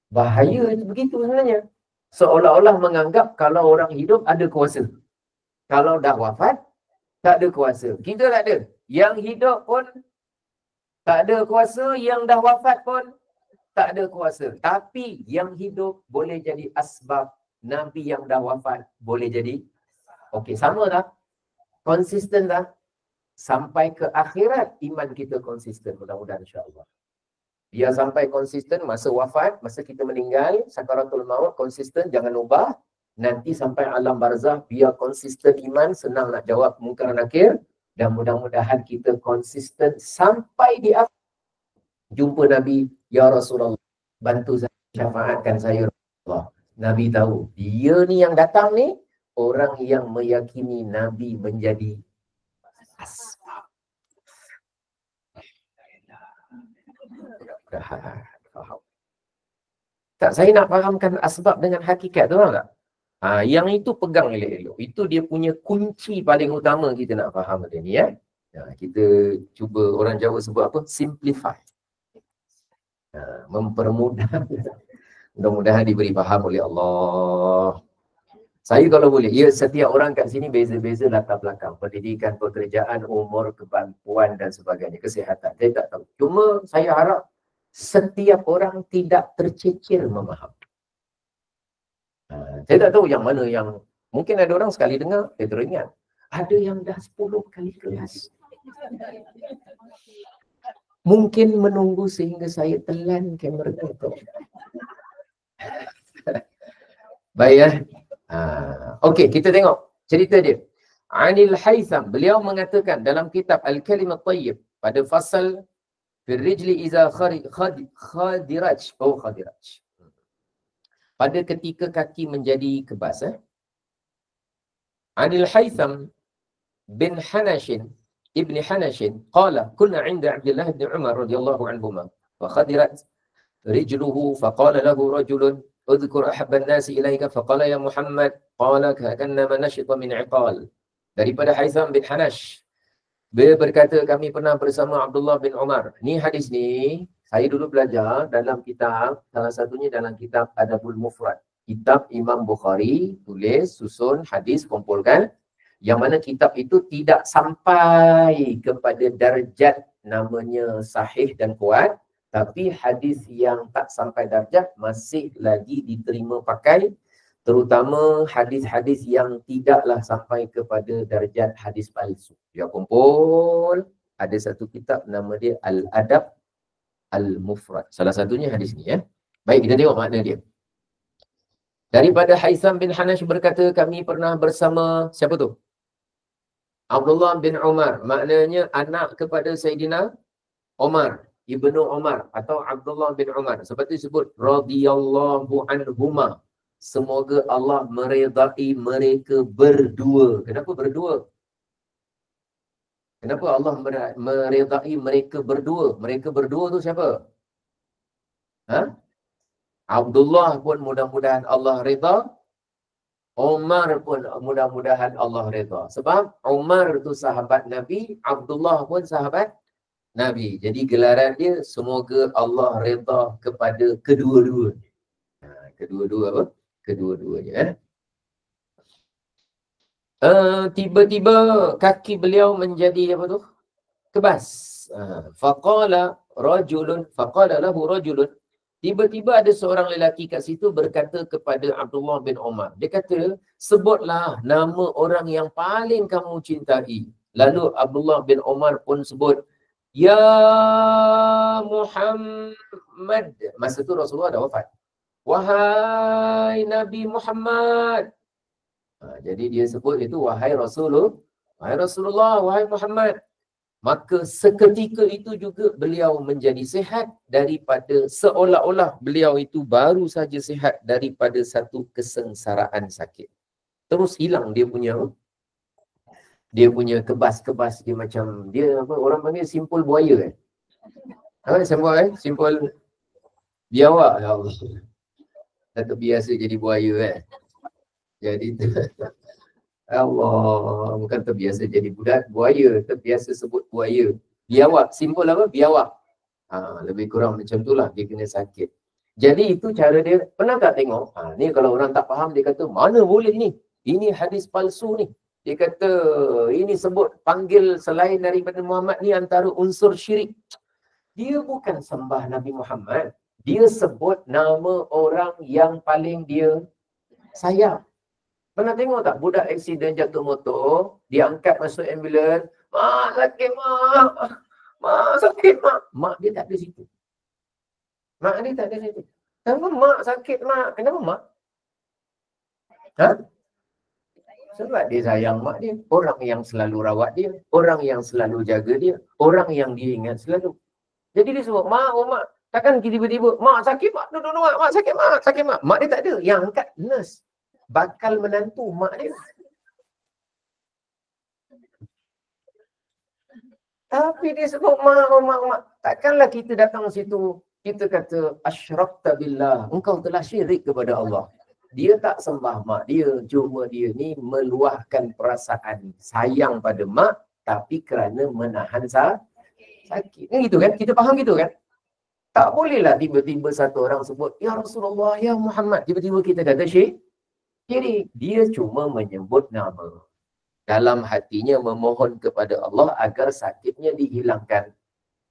Bahaya begitu sebenarnya. Seolah-olah menganggap kalau orang hidup ada kuasa. Kalau dah wafat, tak ada kuasa. Kita tak ada. Yang hidup pun tak ada kuasa, yang dah wafat pun tak ada kuasa. Tapi yang hidup boleh jadi asbab. Nabi yang dah wafat boleh jadi. Okey, sama tak? Konsisten tak? Sampai ke akhirat iman kita konsisten. Mudah-mudahan insya-Allah. Dia sampai konsisten masa wafat, masa kita meninggal, sakaratul maut konsisten, jangan ubah. Nanti sampai alam barzah, biar konsisten iman, senang nak jawab mungkar nakir. Dan mudah-mudahan kita konsisten sampai di akhir. Jumpa Nabi, ya Rasulullah, bantu saya, syafaatkan saya Rasulullah. Nabi tahu, dia ni yang datang ni, orang yang meyakini Nabi menjadi asbab. Faham. Tak, saya nak fahamkan asbab dengan hakikat tu, faham tak? Yang itu pegang elok-elok. Itu dia punya kunci paling utama kita nak faham dia ni, ya. Kita cuba, orang Jawa sebut apa? Simplify. Mempermudah. Mudah-mudahan diberi faham oleh Allah. Saya kalau boleh, ya setiap orang kat sini beza-beza latar belakang, pendidikan, pekerjaan, umur, kemampuan dan sebagainya, kesihatan. Saya tak tahu. Cuma saya harap setiap orang tidak tercecil memaham. Saya tak tahu yang mana yang, mungkin ada orang sekali dengar, dia teringat. Ada yang dah 10 kali kelas. Mungkin menunggu sehingga saya telan kamera itu. Baik ya. Okey, kita tengok cerita dia. Anil Haytham, beliau mengatakan dalam kitab Al-Kalimat Tayyib pada fasal fil rijli iza khadiraj. Pada ketika kaki menjadi kebas. Anil Haytham bin Hanashin ibn Hanashin qala kunna 'inda Abdullah bin Umar radhiyallahu anhuma fa khadirat rijluhu fa qala lahu rajulun udhkur ahabban nasi ilaika faqala ya Muhammad qala ka'annama nashita min 'iqal. Daripada Haytham bin Hanash, dia berkata kami pernah bersama Abdullah bin Umar. Ni hadis ni saya dulu belajar dalam kitab, salah satunya dalam kitab Adabul Mufrad, kitab Imam Bukhari, tulis susun hadis, kumpulkan, yang mana kitab itu tidak sampai kepada darjat namanya sahih dan kuat, tapi hadis yang tak sampai darjat masih lagi diterima pakai, terutama hadis-hadis yang tidaklah sampai kepada darjat hadis palsu. Dia kumpul, ada satu kitab nama dia Al-Adab Al-Mufrad. Salah satunya hadis ni ya. Baik, kita tengok makna dia. Daripada Haytham bin Hanash berkata kami pernah bersama, siapa tu? Abdullah bin Umar, maknanya anak kepada Sayyidina Umar, Ibnu Umar atau Abdullah bin Umar. Seperti disebut radhiyallahu anhuma. Semoga Allah meredai mereka berdua. Kenapa berdua? Kenapa Allah meredai mereka berdua? Mereka berdua tu siapa? Abdullah pun mudah-mudahan Allah redha. Umar pun mudah-mudahan Allah redha. Sebab Umar tu sahabat Nabi, Abdullah pun sahabat Nabi. Jadi gelaran dia semoga Allah redha kepada kedua-dua. Kedua-dua apa? Kedua-duanya. Tiba-tiba kaki beliau menjadi apa tu? Kebas. Faqala lahu rajulun. Tiba-tiba ada seorang lelaki kat situ berkata kepada Abdullah bin Umar. Dia kata, sebutlah nama orang yang paling kamu cintai. Lalu Abdullah bin Umar pun sebut, ya Muhammad. Masa tu Rasulullah dah wafat. Wahai Nabi Muhammad. Jadi dia sebut itu wahai Rasulullah, wahai Muhammad. Maka seketika itu juga beliau menjadi sihat daripada seolah-olah beliau itu baru saja sihat daripada satu kesengsaraan sakit. Terus hilang dia punya kebas-kebas dia macam dia apa orang panggil simpul buaya simpul biawak ya Allah. Dah terbiasa jadi buaya Jadi Allah, bukan terbiasa jadi budak buaya, terbiasa sebut buaya. Biawak, simbol apa? Biawak. Lebih kurang macam itulah, dia kena sakit. Jadi itu cara dia. Pernah tak tengok? Ni kalau orang tak faham, dia kata, mana boleh ni? Ini hadis palsu ni. Dia kata, ini sebut panggil selain daripada Muhammad ni antara unsur syirik. Dia bukan sembah Nabi Muhammad. Dia sebut nama orang yang paling dia sayang. Pernah tengok tak budak aksiden jatuh motor, dia angkat masuk ambulans, mak sakit mak, mak sakit mak. Mak dia tak ada situ. Mak dia tak ada situ. Kenapa mak sakit mak? Kenapa mak? Sebab dia sayang mak dia. Orang yang selalu rawat dia, orang yang selalu jaga dia, orang yang dia ingat selalu. Jadi dia sebut, mak, oh mak. Takkan tiba-tiba, mak sakit mak, duduk mak sakit mak, sakit mak. Mak dia tak ada. Yang angkat nurse. Bakal menantu mak dia. Tapi dia sebut mak. Takkanlah kita datang situ, kita kata asyrakta billah, engkau telah syirik kepada Allah. Dia tak sembah mak dia, cuma dia ni meluahkan perasaan sayang pada mak tapi kerana menahan sakit. Kan gitu kan? Kita faham gitu kan? Tak bolehlah tiba-tiba satu orang sebut, Ya Rasulullah, Ya Muhammad. Tiba-tiba kita kata syirik. Dia cuma menyebut nama. Dalam hatinya memohon kepada Allah agar sakitnya dihilangkan.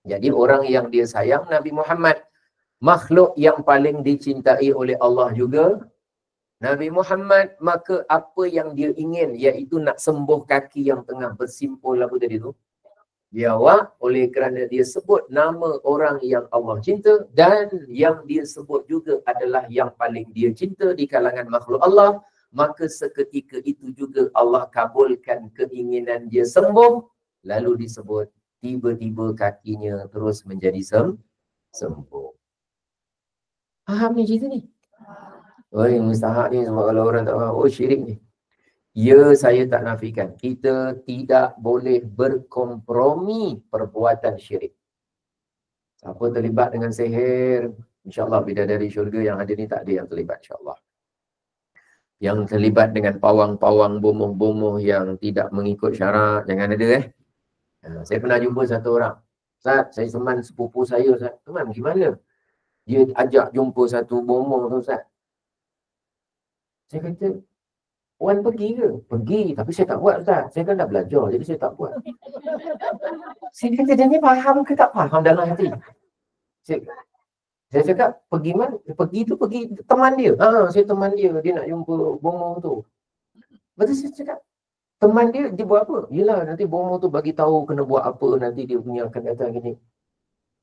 Jadi orang yang dia sayang Nabi Muhammad. Makhluk yang paling dicintai oleh Allah juga Nabi Muhammad. Maka apa yang dia ingin, iaitu nak sembuh kaki yang tengah bersimpul apa tadi tu, jawab oleh kerana dia sebut nama orang yang Allah cinta, dan yang dia sebut juga adalah yang paling dia cinta di kalangan makhluk Allah, maka seketika itu juga Allah kabulkan keinginan dia sembuh. Lalu disebut tiba-tiba kakinya terus menjadi sembuh. Faham ni cerita ni? Oi, mustahak ni sebab kalau orang tak faham, oh syirik ni. Ya, saya tak nafikan. Kita tidak boleh berkompromi perbuatan syirik. Siapa terlibat dengan sihir, insyaAllah bidadari syurga yang ada ni tak ada yang terlibat, insyaAllah. Yang terlibat dengan pawang-pawang, bomoh-bomoh yang tidak mengikut syarat, jangan ada Saya pernah jumpa satu orang. Ustaz, saya teman sepupu saya, Ustaz. Teman gimana? Dia ajak jumpa satu bomoh tu, Ustaz. Saya kata, Wan pergi ke? Pergi, tapi saya tak buat, Ustaz. Saya kan dah belajar, jadi saya tak buat. Saya kata, dia ni faham ke tak faham dalam hati? Saya cakap, pergi mana? Pergi tu pergi teman dia. Saya teman dia nak jumpa bomoh tu. Betul saya cakap, teman dia buat apa? Yelah, nanti bomoh tu bagi tahu kena buat apa, nanti dia punya akan datang gini.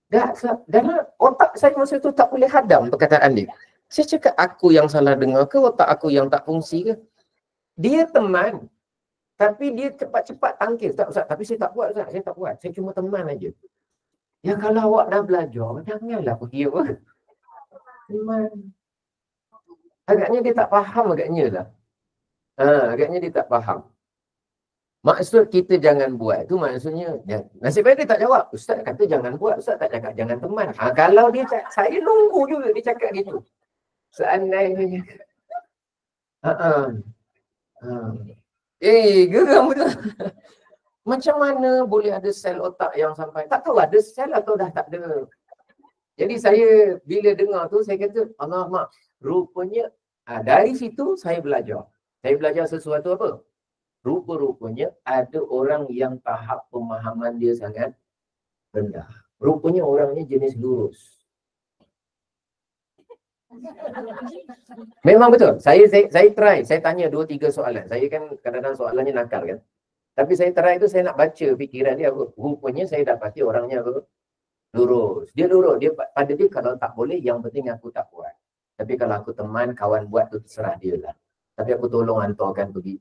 Dalam otak saya masa tu tak boleh hadam perkataan dia. Saya cakap, aku yang salah dengar ke, otak aku yang tak fungsi ke? Dia teman, tapi dia cepat-cepat tangkis. Tak, Ustaz, tapi saya tak buat, Ustaz. Saya tak buat. Saya cuma teman aja. Ya kalau awak dah belajar, janganlah pergi apa. Teman. Agaknya dia tak faham agaknya lah. Agaknya dia tak faham. Maksud kita jangan buat tu maksudnya, nasib baik dia tak jawab. Ustaz kata jangan buat, Ustaz tak cakap jangan teman. Kalau dia cakap, saya nunggu juga dia cakap gitu. Seandainya. Geram betul. Macam mana boleh ada sel otak yang sampai, tak tahu ada sel atau dah tak ada. Jadi saya bila dengar tu saya kata, alamak, rupanya dari situ saya belajar. Saya belajar sesuatu apa? Rupa-rupanya ada orang yang tahap pemahaman dia sangat rendah. Rupanya orangnya jenis lurus. Memang betul. Saya try. Saya tanya 2-3 soalan. Saya kan kadang-kadang soalannya nakal kan. Tapi saya try itu saya nak baca fikiran dia apa. Rupanya saya dapati orangnya apa? Lurus. Dia lurus. Pada dia kalau tak boleh, yang penting aku tak buat. Tapi kalau aku teman, kawan buat tu terserah dia lah. Tapi aku tolong hantarkan pergi.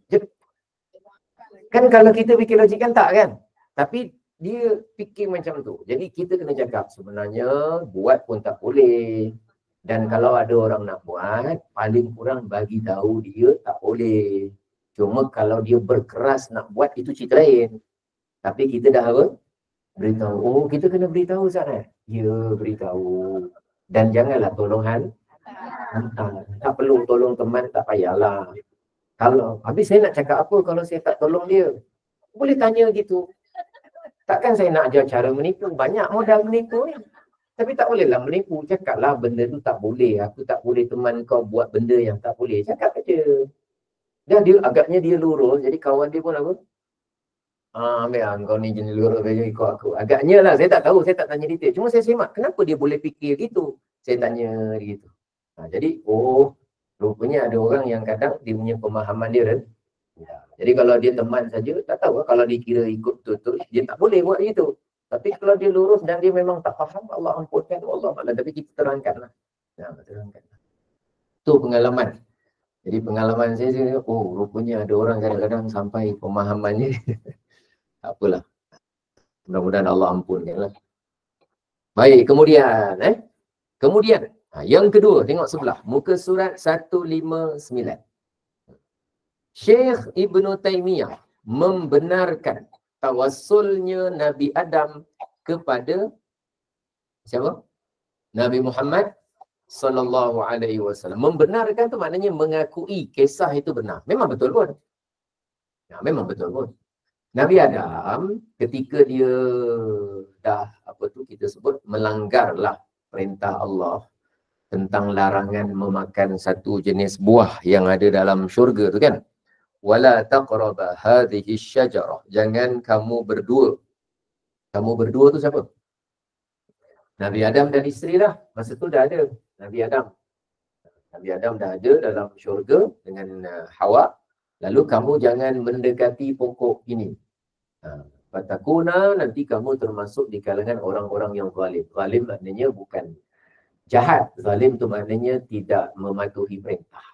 Kan kalau kita fikir logik kan tak kan. Tapi dia fikir macam tu. Jadi kita kena cakap sebenarnya buat pun tak boleh. Dan kalau ada orang nak buat, paling kurang bagi tahu dia tak boleh. Cuma kalau dia berkeras nak buat, itu cerita lain. Tapi kita dah apa? Beritahu. Oh, kita kena beritahu Ustaz. Ya, beritahu. Dan janganlah tolong hantar. Tak perlu tolong teman, tak payahlah. Kalau habis saya nak cakap apa kalau saya tak tolong dia? Boleh tanya gitu. Takkan saya nak ajar cara menipu. Banyak modal menipu ni. Tapi tak bolehlah menipu. Cakaplah benda tu tak boleh. Aku tak boleh teman kau buat benda yang tak boleh. Cakap aja. Dan dia agaknya dia lurus. Jadi kawan dia pun apa? Ambil kau ni jenis lurus. Ikut aku. Agaknya lah. Saya tak tahu. Saya tak tanya detail. Cuma saya semak. Kenapa dia boleh fikir gitu? Saya tanya gitu. Jadi, rupanya ada orang yang kadang dia punya pemahaman dia rendah. Jadi kalau dia teman saja, tak tahu kalau dia kira ikut betul-betul, dia tak boleh buat gitu. Tapi kalau dia lurus dan dia memang tak faham, Allah ampunkan, Allah malah. Tapi kita terangkanlah. Terangkanlah. Itu pengalaman. Jadi pengalaman saya, rupanya ada orang kadang-kadang sampai pemahamannya. Tak apalah. Mudah-mudahan Allah ampunkanlah. Baik, kemudian. Kemudian. Yang kedua, tengok sebelah. Muka surat 159. Syekh Ibn Taymiyah membenarkan tawassulnya Nabi Adam kepada siapa? Nabi Muhammad sallallahu alaihi wasallam. Membenarkan tu maknanya mengakui kisah itu benar. Memang betul pun. Memang betul pun. Nabi Adam ketika dia dah kita sebut melanggarlah perintah Allah tentang larangan memakan satu jenis buah yang ada dalam syurga tu kan. Wala taqraba hadhihi syajarah. Jangan kamu berdua. Kamu berdua tu siapa? Nabi Adam dan isteri lah. Masa tu dah ada Nabi Adam. Nabi Adam dah ada dalam syurga dengan Hawa. Lalu kamu jangan mendekati pokok ini. Fatakuna, nanti kamu termasuk di kalangan orang-orang yang zalim. Zalim maknanya bukan jahat. Zalim tu maknanya tidak mematuhi perintah.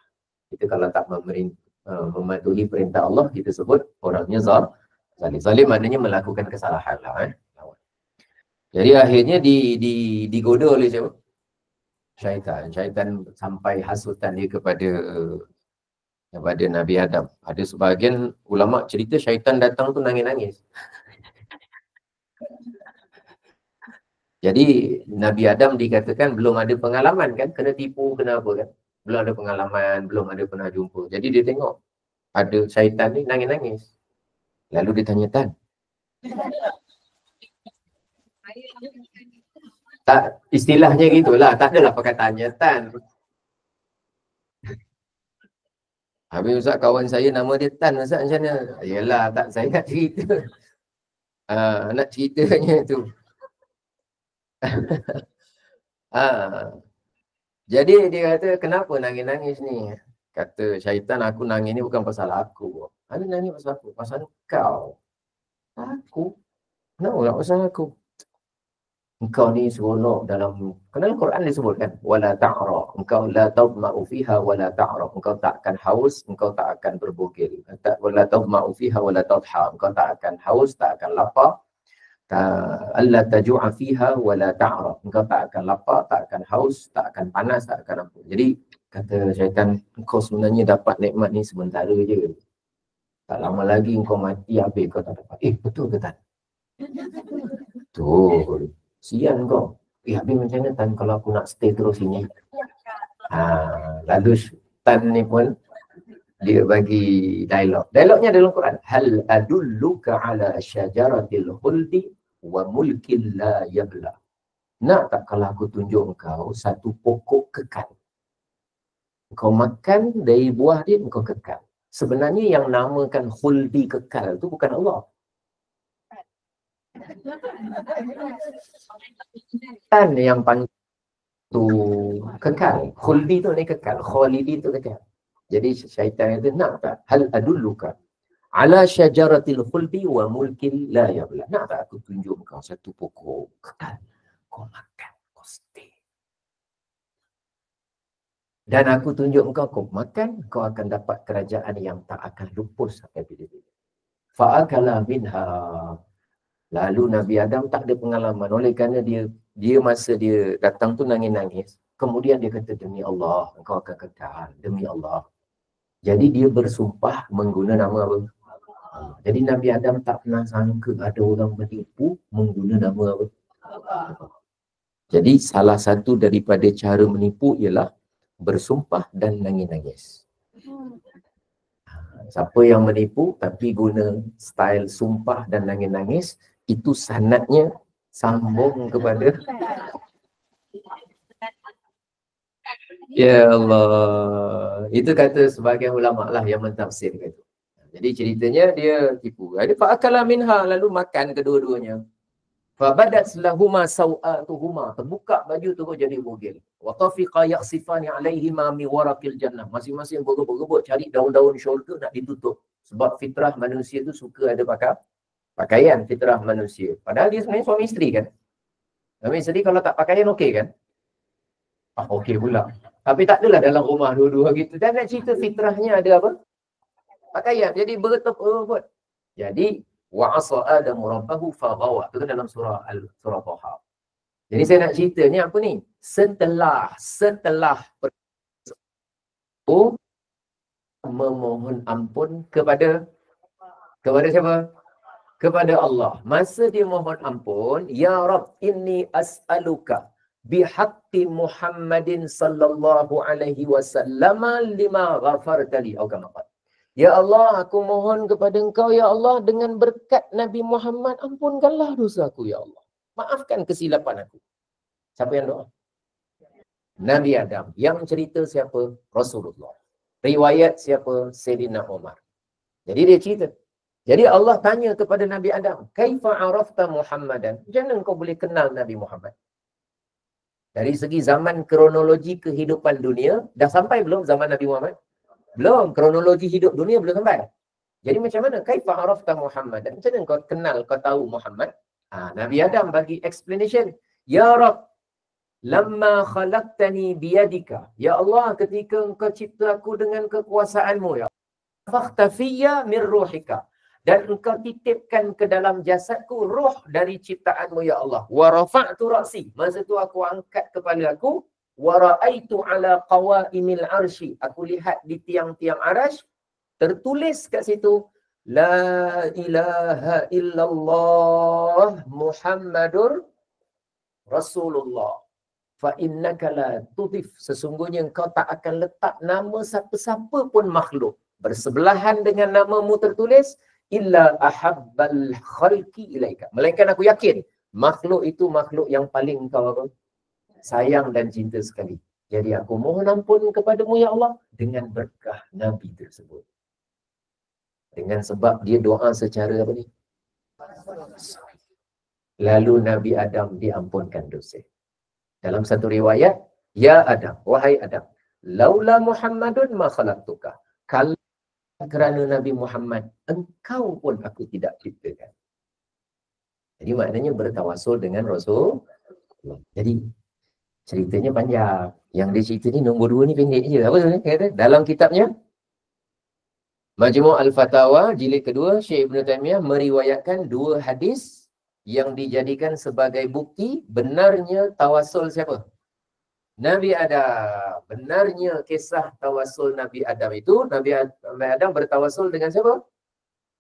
Kita kalau tak mematuhi perintah Allah, kita sebut orangnya zalim. Zalim maknanya melakukan kesalahan lah. Jadi akhirnya digoda oleh siapa? Syaitan. Syaitan sampai hasutan dia kepada Nabi Adam. Ada sebahagian ulama cerita syaitan datang tu nangis-nangis. Jadi Nabi Adam dikatakan belum ada pengalaman kan, kena tipu, kena apa kan. Belum ada pengalaman, belum ada pernah jumpa. Jadi dia tengok ada syaitan ni nangis-nangis. Lalu dia tanya, Tan, tak, istilahnya gitulah, tak adalah pakai tanya Tan. Habis Ustaz, kawan saya nama dia Tan, Ustaz macam mana? Yelah, tak, saya nak cerita. Nak ceritanya tu. Jadi dia kata, kenapa nangis-nangis ni? Kata syaitan, aku nangis ni bukan pasal aku. Ada nangis pasal aku? Pasal kau. Aku? Kenapa tak pasal aku? Engkau ni seronok dalam, dalam Quran disebutkan, wala ta'ra, engkau la tadma'u fiha wala ta'ra, engkau tak akan haus, engkau tak akan berbogel. Wala tadma'u fiha wala tadha, engkau tak akan haus, tak akan lapar. Alla taju'a fiha wala ta'ra, engkau tak akan lapar, tak akan haus, tak akan panas, tak akan apa. Jadi kata syaitan, engkau sebenarnya dapat nikmat ni sementara je. Tak lama lagi engkau mati, habis kau tak dapat. Betul ke tak? Betul. Sian kau. Habis macam mana Tan kalau aku nak stay terus sini? Lalu Tan ni pun dia bagi dialog. Dialognya dalam Quran. Hal adulluka ala syajaratil khuldi wa mulkin la yabla. Nak tak kalau aku tunjuk engkau satu pokok kekal. Kau makan dari buah dia, engkau kekal. Sebenarnya yang namakan khuldi kekal tu bukan Allah. Tan yang panggil tu kekal. Khuldi tu ni kekal. Khalidi tu kekal. Jadi syaitan itu nak tak? Hal adulluka ala syajaratil khuldi wa mulkin la yabla. Nak tak aku tunjuk kau satu pokok kekal. Kau makan, kau stay. Dan aku tunjuk kau makan, kau akan dapat kerajaan yang tak akan lupus sampai bila-bila. Fa'akala minha. Lalu Nabi Adam tak ada pengalaman. Oleh kerana dia masa dia datang tu nangis-nangis. Kemudian dia kata, demi Allah, engkau akan kekal. Demi Allah. Jadi dia bersumpah mengguna nama apa? Jadi Nabi Adam tak pernah sangka ada orang menipu mengguna nama apa? Jadi salah satu daripada cara menipu ialah bersumpah dan nangis-nangis. Siapa yang menipu tapi guna style sumpah dan nangis-nangis, itu sanadnya sambung kepada ya Allah. Itu kata sebagian ulama lah yang mentafsirkan itu. Jadi ceritanya dia tipu. Ada fa'akala minha, lalu makan kedua-duanya. Fabadat lahuma sawatuhuma, terbuka baju tu jadi bogel. Wa tafiqa yaqsifani alaihima min waraqil jannah. Masing-masing berebut-berebut cari daun-daun syurga nak ditutup. Sebab fitrah manusia tu suka ada pakaian, fitrah manusia. Padahal dia sebenarnya suami isteri kan. Suami isteri kalau tak pakaian okey kan? Okey pula. Tapi tak adalah dalam rumah dua-dua gitu. Dan nak cerita fitrahnya ada apa? Pakaian. Jadi berebut. Jadi wa'asa Adamu rabbahu faghawa. Itu kan dalam surah Taha. Jadi saya nak cerita ni apa ni? Setelah memohon ampun kepada siapa? Kepada Allah. Masa dia mohon ampun, ya Rabb, inni as'aluka bihaqqi Muhammadin sallallahu alaihi wasallam lima ghafarta li. Ya Allah, aku mohon kepada Engkau, Ya Allah, dengan berkat Nabi Muhammad, ampunkanlah dosaku, Ya Allah. Maafkan kesilapan aku. Siapa yang doa? Nabi Adam. Yang cerita siapa? Rasulullah. Riwayat siapa? Sayyidina Umar. Jadi dia cerita. Jadi Allah tanya kepada Nabi Adam, Kaifa arafta Muhammadan? Macam mana kau boleh kenal Nabi Muhammad? Dari segi zaman kronologi kehidupan dunia, dah sampai belum zaman Nabi Muhammad? Belum. Kronologi hidup dunia belum sampai. Jadi macam mana? Kaifa arafta Muhammadan? Macam mana kau kenal, kau tahu Muhammad? Nabi Adam bagi explanation. Ya Rabb, lamma khalaqtani biyadika. Ya Allah, ketika engkau cipta aku dengan kekuasaanmu, ya fakhtafiyya min ruhika. Dan engkau titipkan ke dalam jasadku roh dari ciptaanmu, ya Allah. Wa rafa'tu ra'si. Masa tu aku angkat kepala aku. Wa ra'aitu ala qawaimil arsy. Aku lihat di tiang-tiang arash. Tertulis kat situ. La ilaha illallah Muhammadur Rasulullah. Fa innaka la tudif. Sesungguhnya engkau tak akan letak nama siapa-siapa pun makhluk bersebelahan dengan namamu tertulis illa ahabbal khalqi ilaika. Melainkan aku yakin makhluk itu makhluk yang paling engkau sayang dan cinta sekali. Jadi aku mohon ampun kepadamu, ya Allah, dengan berkah Nabi tersebut. Dengan sebab dia doa secara apa ni? Lalu Nabi Adam diampunkan dosa. Dalam satu riwayat, ya Adam, wahai Adam, laula Muhammadun ma khalaqtuka. Kalau kerana Nabi Muhammad, engkau pun aku tidak ciptakan. Jadi maknanya bertawasul dengan Rasul. Jadi ceritanya panjang. Yang dia cerita ni nombor 2 ni pendek je. Apa tu? Kata, dalam kitabnya Majmu' Al-Fatawa jilid kedua, Syekh Ibn Taymiyah meriwayatkan 2 hadis yang dijadikan sebagai bukti benarnya tawasul siapa? Nabi Adam. Benarnya kisah tawasul Nabi Adam itu, Nabi Adam bertawasul dengan siapa?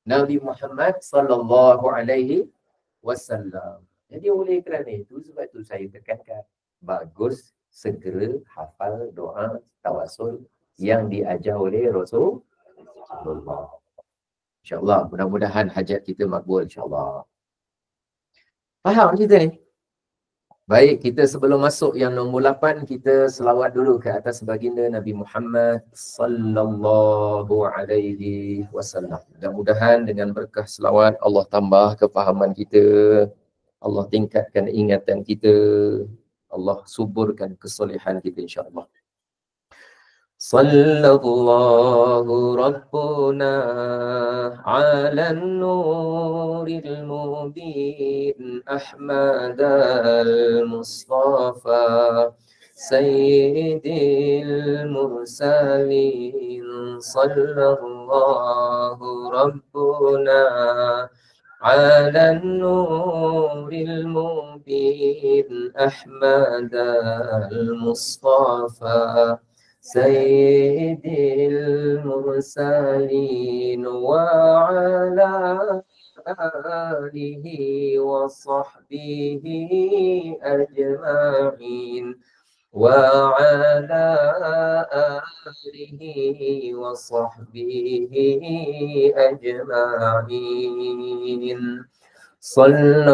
Nabi Muhammad sallallahu alaihi wasallam. Jadi oleh kerana itu, sebab itu saya tekankan, bagus segera hafal doa tawasul yang diajar oleh Rasulullah. InsyaAllah, mudah-mudahan hajat kita makbul insyaAllah. Faham cerita ni? Baik, kita sebelum masuk yang nombor 8, kita selawat dulu ke atas baginda Nabi Muhammad sallallahu alaihi wasallam. Mudah-mudahan dengan berkah selawat Allah tambah kefahaman kita, Allah tingkatkan ingatan kita, Allah suburkan kesolehan kita insya-Allah. Sallallahu Rabbuna ala nuril mubin Ahmad al-Mustafa Sayyidil Mursalin. Sallallahu Rabbuna ala nuril mubin Ahmad al-Mustafa Sayyidil Mursalin wa ala alihi wa sahbihi ajma'in wa ala alihi wa sahbihi ajma'in. Sallallahu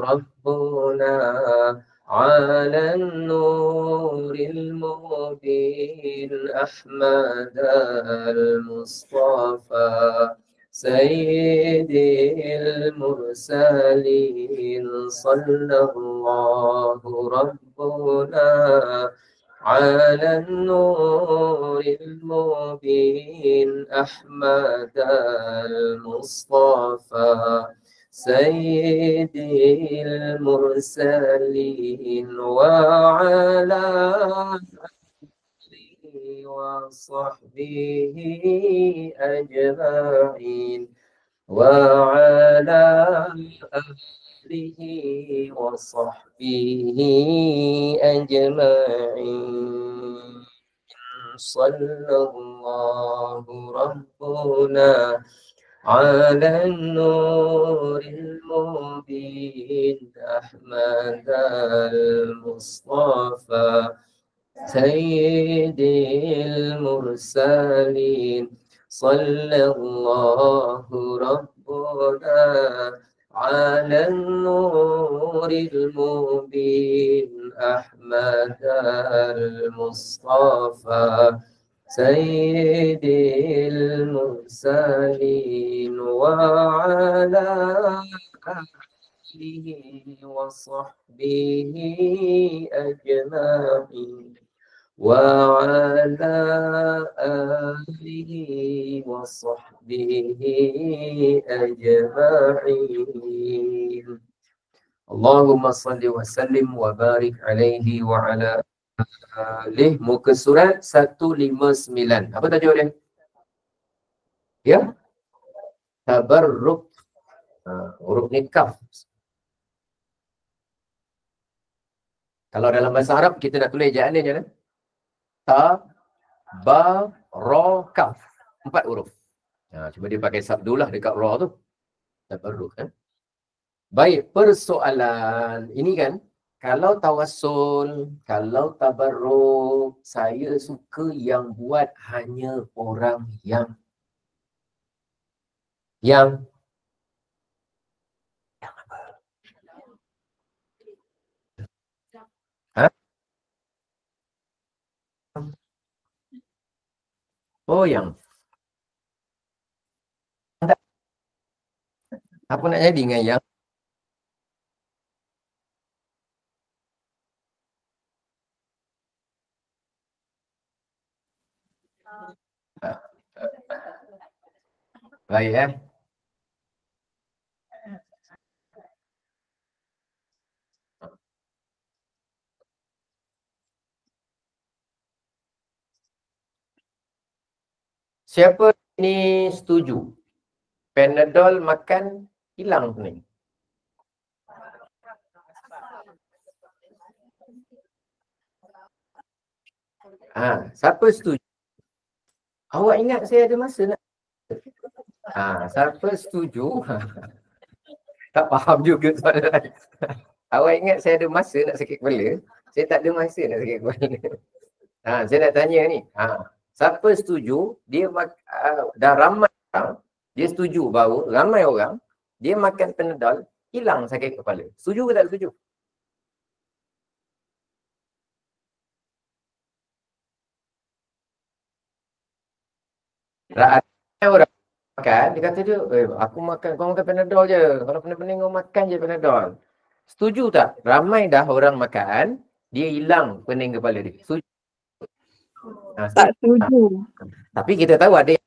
Rabbuna على النور المبين أحمد المصطفى سيد المرسلين. صلى الله ربنا على النور المبين أحمد المصطفى سيد المرسلين وعلى آله وصحبه أجمعين وعلى آله وصحبه أجمعين. صلى الله ربنا على النور المبين أحمد المصطفى Sayyidil mursalin sallallahu rabbuna ala nuril mubin Ahmad al-Mustafa Sayyidil mursalin wa ala alihi wa sahbihi ajma'in وعلى آله وصحبه أجمعين اللهم صل وسلم وبارك عليه وعلى آله. Muka surat 159. Apa tajuk dia? Ya? Tabarruk. Huruf ni kaf. Kalau dalam bahasa Arab kita nak tulis ejaan dia macam mana? Tabarakah. 4 huruf. Cuma dia pakai sabdulah dekat ra tu. Tabarruk. Baik, persoalan ini kan, kalau tawassul, kalau tabarruk, saya suka yang buat hanya orang yang apa? Ha? Oh, yang apa nak jadi dengan yang? Baik Siapa ni setuju? Panadol makan hilang pening. Siapa setuju? Awak ingat saya ada masa nak? Siapa setuju? Tak faham juga soalan. Awak ingat saya ada masa nak sakit kepala? Saya tak ada masa nak sakit kepala. Saya nak tanya ni. Siapa setuju? Dia dah ramai orang. Dia setuju bahawa ramai orang dia makan Panadol hilang sakit kepala. Setuju ke tak setuju? Ramai orang makan, dia kata dia, aku makan, kau makan Panadol je. Kalau pening-pening kau makan je Panadol. Setuju tak? Ramai dah orang makan, dia hilang pening kepala dia. Setuju? Tak setuju. Tapi kita tahu ada yang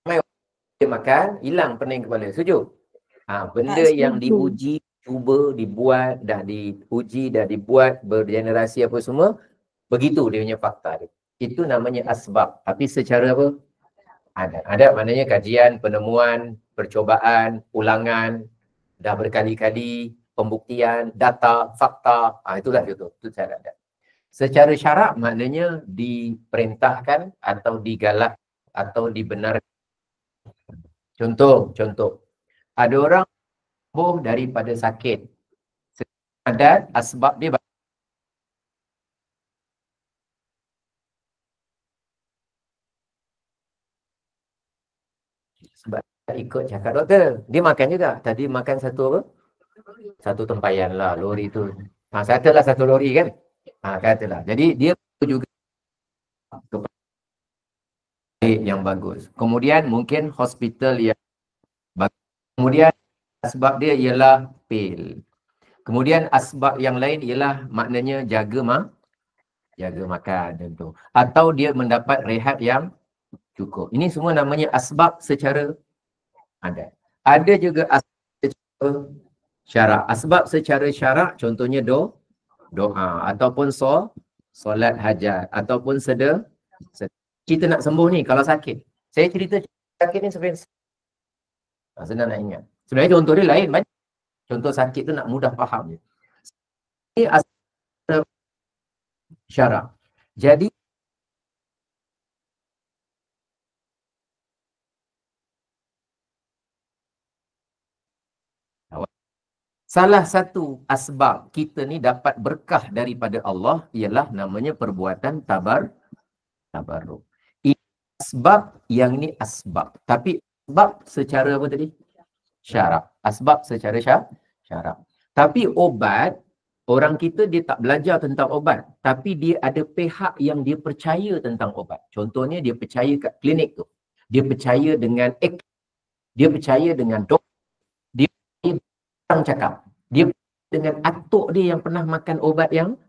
ramai orang dia makan, hilang pening kepala. Setuju? Benda yang diuji, cuba, dibuat, dah diuji, dah dibuat, bergenerasi apa semua, begitu dia punya fakta dia. Itu namanya asbab. Tapi secara apa? Ada maknanya kajian, penemuan, percobaan, ulangan, dah berkali-kali, pembuktian, data, fakta, itulah itu cara ada. Secara syarak maknanya diperintahkan atau digalak atau dibenarkan. Contoh, ada orang sembuh daripada sakit. Adat, asbab dia sebab ikut cakap doktor. Dia makan juga. Tadi makan satu apa? Satu tempayan lah lori tu. Katalah satu lori kan? Katalah. Jadi dia juga yang bagus. Kemudian mungkin hospital yang bagus. Kemudian asbab dia ialah pil. Kemudian asbab yang lain ialah maknanya jaga makan tentu. Atau dia mendapat rehat yang cukup. Ini semua namanya asbab secara adat. Ada juga asbab secara syarak. Asbab secara syarak contohnya doa ataupun solat hajat ataupun kita nak sembuh ni kalau sakit. Saya cerita sakit ni sampai senang nak ingat. Sebenarnya contoh dia lain banyak. Contoh sakit tu nak mudah faham je. Ini asbab syarak. Jadi Salah satu asbab kita ni dapat berkah daripada Allah ialah namanya perbuatan tabarruk. Ini asbab, yang ni asbab. Tapi asbab secara apa tadi? Syarak. Asbab secara syarak. Tapi obat, orang kita dia tak belajar tentang obat. Tapi dia ada pihak yang dia percaya tentang obat. Contohnya dia percaya kat klinik tu. Dia percaya dengan dia percaya dengan doktor. Dia percaya orang cakap. Dia percaya dengan atuk dia yang pernah makan obat yang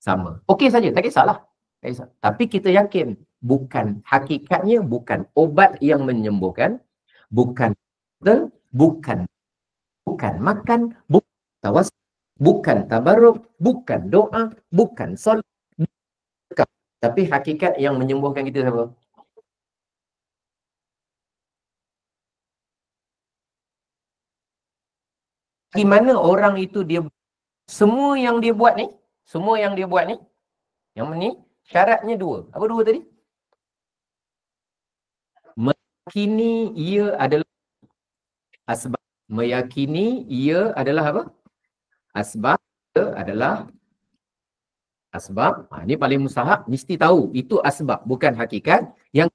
sama. Okey saja, tak kisahlah. Tak kisah. Tapi kita yakin bukan, hakikatnya bukan obat yang menyembuhkan, bukan bukan makan, bukan tawasul, bukan tabarruk, bukan doa, bukan solat. Tapi hakikat yang menyembuhkan kita siapa? Gimana orang itu dia semua yang dia buat ni, yang ni syaratnya dua. Apa dua tadi? Meyakini ia adalah asbab. Meyakini ia adalah apa? Asbab. Ia adalah asbab. Ini paling mustahab, mesti tahu itu asbab, bukan hakikat. Yang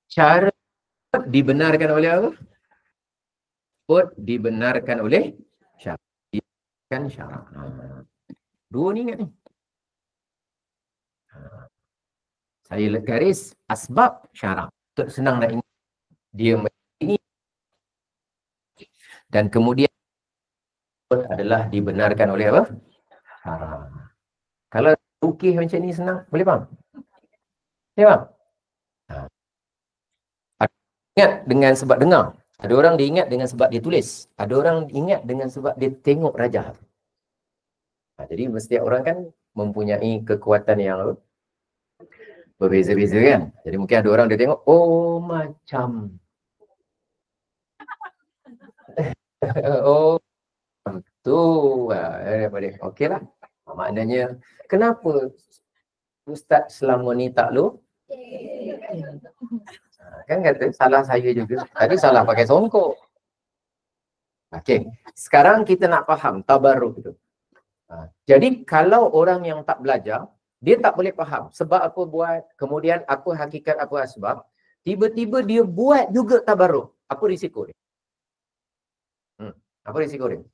cara dibenarkan oleh apa? Dibenarkan oleh syarak. Kan syarak. Dua ni ingat ni. Saya garis asbab syarak. Untuk senang nak ingat. Dia ini dan kemudian adalah dibenarkan oleh apa? Syarak. Kalau ukih macam ni senang, boleh faham? Boleh faham? Ingat dengan sebab dengar. Ada orang dia ingat dengan sebab dia tulis. Ada orang ingat dengan sebab dia tengok rajah. Jadi setiap orang kan mempunyai kekuatan yang berbeza-beza kan. Jadi mungkin ada orang dia tengok, oh macam. Oh tu. Okey lah. Maknanya, kenapa Ustaz selama ni tak lu? Kan kata salah saya juga. Tadi salah pakai songkok. Okey. Sekarang kita nak faham tabarruk itu. Jadi kalau orang yang tak belajar, dia tak boleh faham sebab apa buat, kemudian apa hakikat, apa asbab, tiba-tiba dia buat juga tabarruk. Apa risiko dia? Apa risiko dia?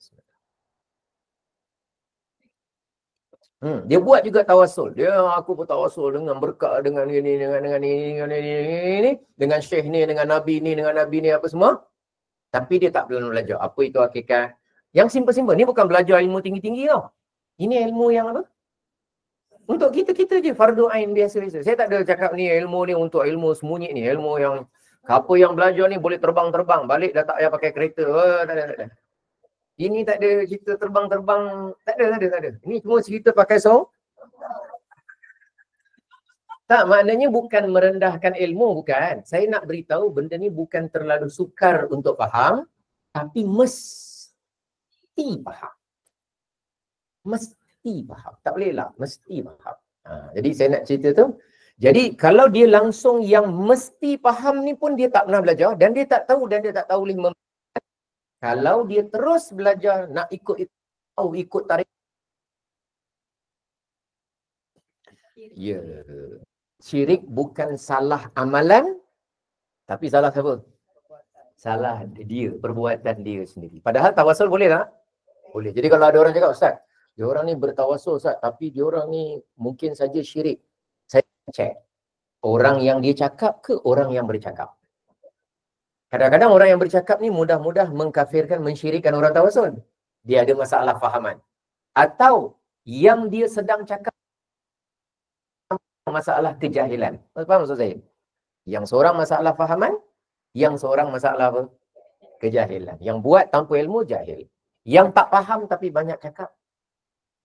Dia buat juga tawasul. Dia aku bertawasul dengan berkat, dengan ini, dengan ini, dengan syekh ni, dengan nabi ni, apa semua. Tapi dia tak belum belajar. Apa itu hakikat? Yang simple-simple. Ni bukan belajar ilmu tinggi-tinggi tau. Ini ilmu yang apa? Untuk kita je, fardu ain biasa-biasa. Saya tak ada cakap ni ilmu ni untuk ilmu sembunyi ni. Ilmu yang apa yang belajar ni boleh terbang-terbang. Balik dah tak payah pakai kereta. Tak ada. Ini tak ada cerita terbang-terbang. Tak ada. Ini cuma cerita pakai song. Tak, maknanya bukan merendahkan ilmu, bukan. Saya nak beritahu benda ni bukan terlalu sukar untuk faham, tapi mesti faham. Mesti faham. Tak boleh lah, mesti faham. Jadi saya nak cerita tu. Jadi kalau dia langsung yang mesti faham ni pun dia tak pernah belajar dan dia tak tahu boleh. Kalau dia terus belajar nak ikut tarik. Ya. Syirik bukan salah amalan, tapi salah siapa? Salah dia, perbuatan dia sendiri. Padahal tawasul boleh tak? Boleh. Jadi kalau ada orang cakap, Ustaz, dia orang ni bertawasul Ustaz, tapi dia orang ni mungkin saja syirik. Saya cek. Orang yang dia cakap ke orang yang bercakap? Kadang-kadang orang yang bercakap ni mudah-mudah mengkafirkan, mensyirikkan orang tawasul. Dia ada masalah fahaman. Atau yang dia sedang cakap masalah kejahilan. Faham maksud saya? Yang seorang masalah fahaman, yang seorang masalah apa? Kejahilan. Yang buat tanpa ilmu, jahil. Yang tak faham tapi banyak cakap,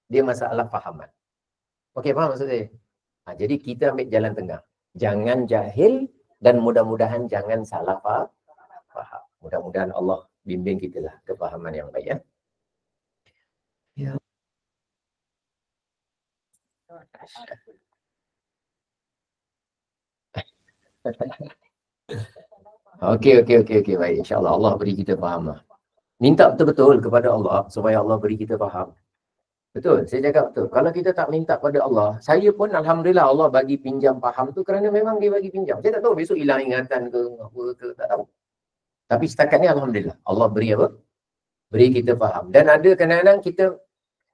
dia masalah fahaman. Okey, faham maksud saya? Jadi kita ambil jalan tengah. Jangan jahil dan mudah-mudahan jangan salah faham. Mudah-mudahan Allah bimbing kita lah kefahaman yang baik. Ya. Okey, baik. InsyaAllah Allah beri kita faham lah. Minta betul-betul kepada Allah supaya Allah beri kita faham. Betul, saya cakap betul. Kalau kita tak minta pada Allah, saya pun Alhamdulillah Allah bagi pinjam faham tu kerana memang dia bagi pinjam. Saya tak tahu besok hilang ingatan ke apa ke, tak tahu. Tapi setakat ni Alhamdulillah Allah beri apa? Beri kita faham. Dan ada kadang-kadang kita,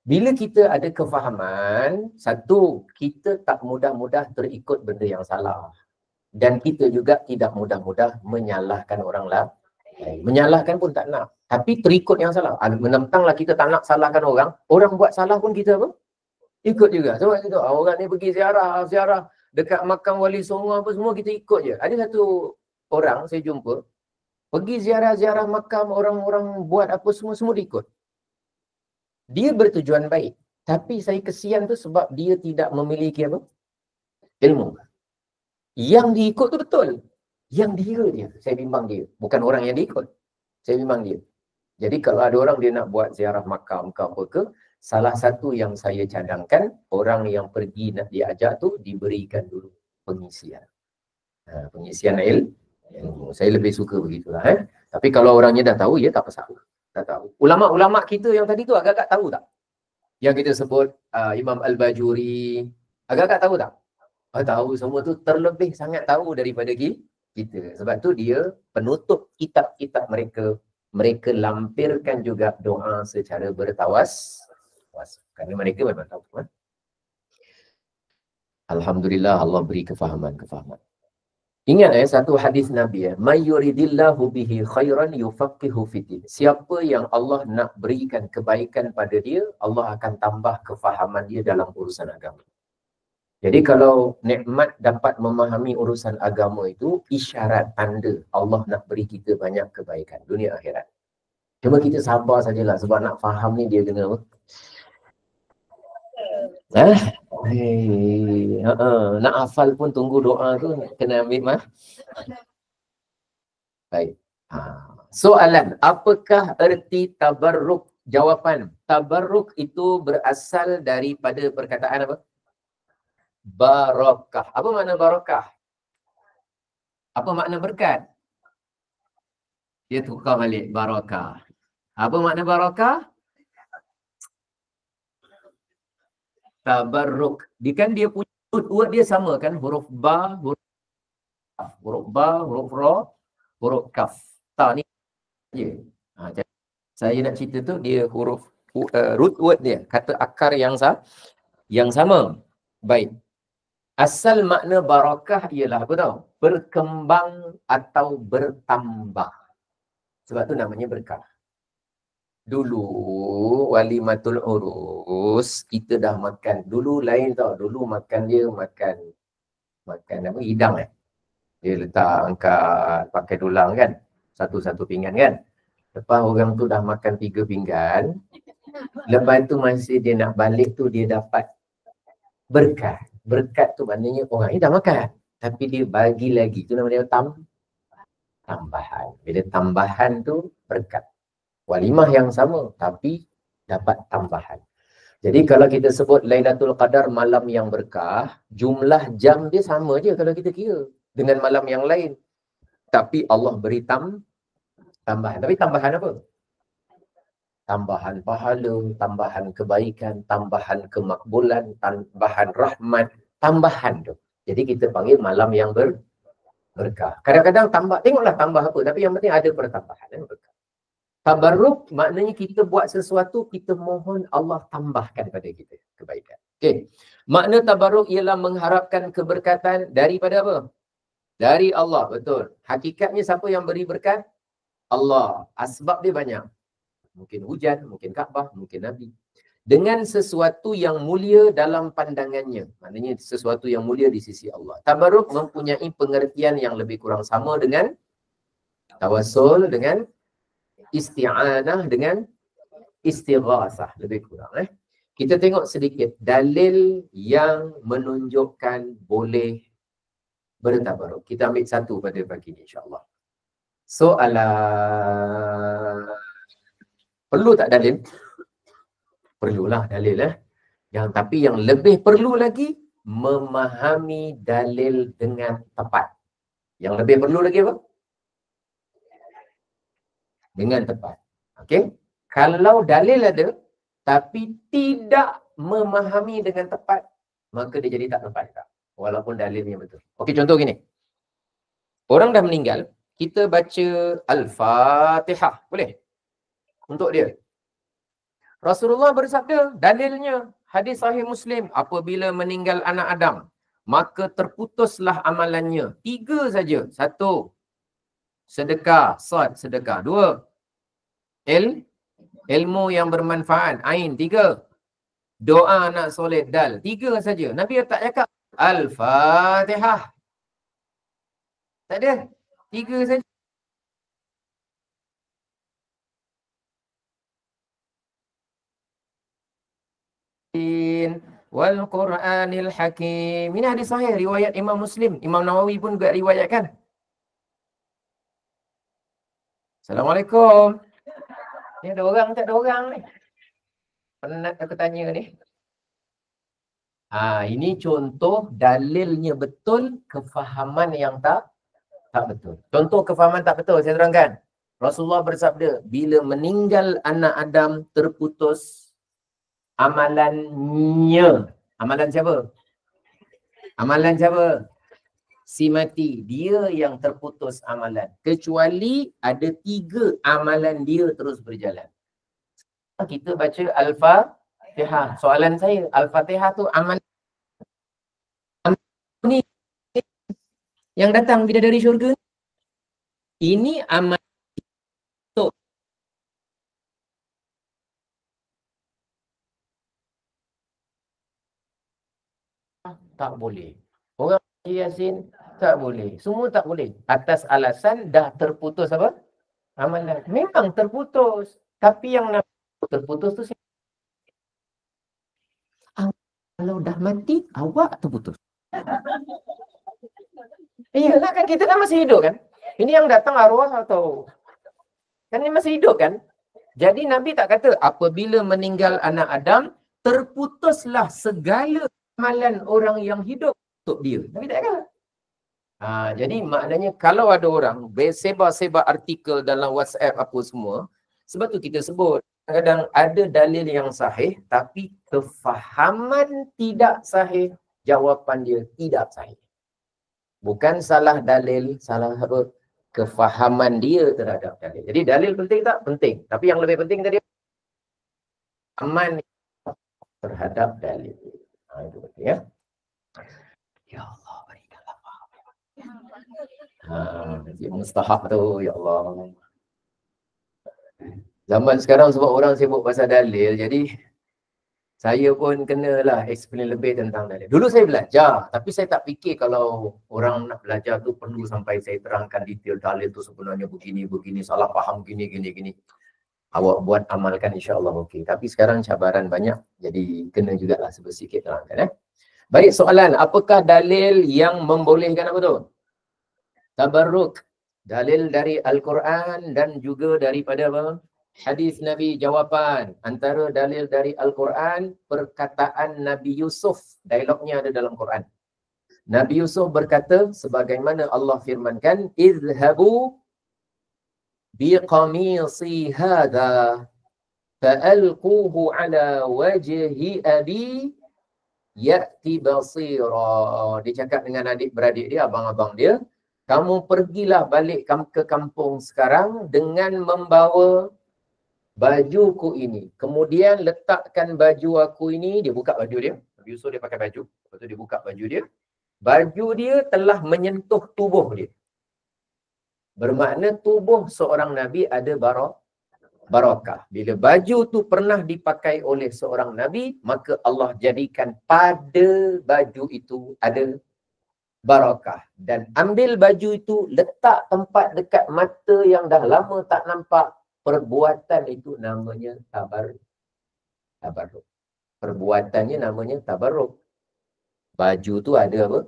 bila kita ada kefahaman, satu, kita tak mudah-mudah terikut benda yang salah. Dan kita juga tidak mudah-mudah menyalahkan orang lain. Menyalahkan pun tak nak. Tapi terikut yang salah. Menentanglah kita tak nak salahkan orang. Orang buat salah pun kita apa? Ikut juga. Sebab kita, orang ni pergi ziarah dekat makam Wali Songo apa semua kita ikut je. Ada satu orang saya jumpa, pergi ziarah makam orang-orang buat apa semua dia ikut. Dia bertujuan baik. Tapi saya kesian tu sebab dia tidak memiliki apa? Ilmu. Yang diikut tu betul. Yang dia, saya bimbang dia. Bukan orang yang diikut. Saya bimbang dia. Jadi kalau ada orang dia nak buat ziarah makam ke apa ke, salah satu yang saya cadangkan, orang yang pergi nak diajak tu diberikan dulu pengisian. Pengisian ilmu. Saya lebih suka begitulah. Tapi kalau orangnya dah tahu, ya tak pasal. Tak tahu. Ulama-ulama kita yang tadi tu agak-agak tahu tak? Yang kita sebut Imam Al-Bajuri, agak-agak tahu tak? Tahu semua tu, terlebih sangat tahu daripada kita. Sebab tu dia penutup kitab-kitab mereka, mereka lampirkan juga doa secara bertawas. Kerana mereka memang tahu. Alhamdulillah Allah beri kefahaman. Ingat satu hadis Nabi, may yuridillahu bihi khairan yufaqihu fiddin. Siapa yang Allah nak berikan kebaikan pada dia, Allah akan tambah kefahaman dia dalam urusan agama. Jadi kalau nikmat dapat memahami urusan agama itu isyarat tanda Allah nak beri kita banyak kebaikan dunia akhirat. Cuma kita sabar sajalah sebab nak faham ni dia kena apa? Nak hafal pun tunggu doa tu kena ambil mah. Baik. Soalan, apakah erti tabarruk? Jawapan, tabarruk itu berasal daripada perkataan apa? Barakah. Apa makna barakah? Apa makna berkat? Dia tukar balik barakah. Apa makna barakah? Tabarruk. Dia kan dia punya word dia sama kan? Huruf ba, huruf ra, huruf kaf. Ta ni je. Saya nak cerita tu dia huruf root word dia, kata akar yang sama. Baik. Asal makna barakah ialah apa tau? Berkembang atau bertambah. Sebab tu namanya berkah. Dulu walimatul urus kita dah makan. Dulu lain tau. Dulu makan apa? Hidang Dia letak angkat pakai tulang kan. Satu-satu pinggan kan. Lepas orang tu dah makan 3 pinggan. Lepas tu masih dia nak balik tu dia dapat berkat. Berkat tu maknanya orang ni dah makan. Tapi dia bagi lagi. Itu namanya tambahan. Bila tambahan tu berkat. Walimah yang sama tapi dapat tambahan. Jadi kalau kita sebut Lailatul Qadar malam yang berkah, jumlah jam dia sama je kalau kita kira dengan malam yang lain. Tapi Allah beri tambahan. Tapi tambahan apa? Tambahan pahala, tambahan kebaikan, tambahan kemakbulan, tambahan rahmat, tambahan tu. Jadi kita panggil malam yang berkah. Kadang-kadang tengoklah tambah apa, tapi yang penting ada pertambahan berkah. Tabarruk maknanya kita buat sesuatu, kita mohon Allah tambahkan pada kita kebaikan. Okey. Makna tabarruk ialah mengharapkan keberkatan daripada apa? Dari Allah, betul. Hakikatnya siapa yang beri berkat? Allah. Asbab dia banyak. Mungkin hujan, mungkin Kaabah, mungkin Nabi. Dengan sesuatu yang mulia dalam pandangannya. Maknanya sesuatu yang mulia di sisi Allah. Tabarruk mempunyai pengertian yang lebih kurang sama dengan tawassul, dengan isti'anah, dengan istighasah. Lebih kurang. Kita tengok sedikit dalil yang menunjukkan boleh bertabarruk. Kita ambil satu pada pagi ni insyaAllah. Soalan. Perlu tak dalil? Perlulah dalil. Tapi yang lebih perlu lagi, memahami dalil dengan tepat. Yang lebih perlu lagi apa? Dengan tepat. Okey? Kalau dalil ada tapi tidak memahami dengan tepat, maka dia jadi tak tepat juga. Walaupun dalilnya betul. Okey, contoh gini. Orang dah meninggal, kita baca Al-Fatihah. Boleh? Untuk dia. Rasulullah bersabda, dalilnya hadis sahih Muslim, apabila meninggal anak Adam, maka terputuslah amalannya. 3 saja. 1, sedekah, sedekah. 2, ilmu yang bermanfaat, ain. 3, doa anak soleh, dal. 3 saja. Nabi tak cakap Al-Fatihah. Tak ada. 3 saja. Wal Quranil Hakim. Ini hadis sahih riwayat Imam Muslim. Imam Nawawi pun juga riwayatkan. Assalamualaikum. Ni ada orang tak ada orang ni? Penat aku tanya ni. Ini contoh dalilnya betul, kefahaman yang tak betul. Contoh kefahaman tak betul, saya terangkan. Rasulullah bersabda, bila meninggal anak Adam terputus amalannya. Amalan siapa? Amalan siapa? Si mati. Dia yang terputus amalan. Kecuali ada 3 amalan dia terus berjalan. Kita baca Al-Fatihah. Soalan saya, Al-Fatihah tu amalan ni yang datang bidadari syurga. Ini amal untuk tak boleh. Orang Yasin tak boleh. Semua tak boleh. Atas alasan dah terputus apa? Amalan. Memang terputus. Tapi yang nak terputus tu kalau dah mati, awak terputus. Iyalah kan, kita kan masih hidup kan? Ini yang datang arwah atau kan ini masih hidup kan? Jadi Nabi tak kata apabila meninggal anak Adam terputuslah segala amalan orang yang hidup untuk dia. Nabi tak kata. Jadi maknanya kalau ada orang sebar-sebar artikel dalam WhatsApp apa semua, sebab tu kita sebut kadang ada dalil yang sahih tapi kefahaman tidak sahih, jawapan dia tidak sahih. Bukan salah dalil, salah apa? Kefahaman dia terhadap dalil. Jadi dalil penting tak? Penting. Tapi yang lebih penting tadi aman terhadap dalil. Itu penting ya. Ya Allah, berikanlah faham. Mustahab tu, ya Allah. Zaman sekarang sebab orang sibuk pasal dalil, jadi saya pun kenalah explain lebih tentang dalil. Dulu saya belajar, tapi saya tak fikir kalau orang nak belajar tu perlu sampai saya terangkan detail dalil tu sebenarnya begini, salah faham gini. Awak buat amalkan insya-Allah okey. Tapi sekarang cabaran banyak, jadi kena jugalah sedikit terangkan. Baik, soalan, apakah dalil yang membolehkan apa tu? Tabarruk. Dalil dari Al-Quran dan juga daripada apa? Hadis Nabi. Jawapan, antara dalil dari Al-Quran, perkataan Nabi Yusuf. Dialognya ada dalam Quran. Nabi Yusuf berkata, sebagaimana Allah firmankan, "Izhabu biqamisi hadha fa'alquhu ala wajhi abi ya'ti basira." Dia cakap dengan adik-beradik dia, abang-abang dia, kamu pergilah balik ke kampung sekarang dengan membawa bajuku ini. Kemudian letakkan baju aku ini, dia buka baju dia. Nabi Yusuf dia pakai baju. Lepas tu dia buka baju dia. Baju dia telah menyentuh tubuh dia. Bermakna tubuh seorang Nabi ada barakah. Bila baju tu pernah dipakai oleh seorang Nabi, maka Allah jadikan pada baju itu ada barakah. Dan ambil baju itu, letak tempat dekat mata yang dah lama tak nampak. Perbuatan itu namanya tabarruk. Perbuatannya namanya tabarruk. Baju tu ada apa?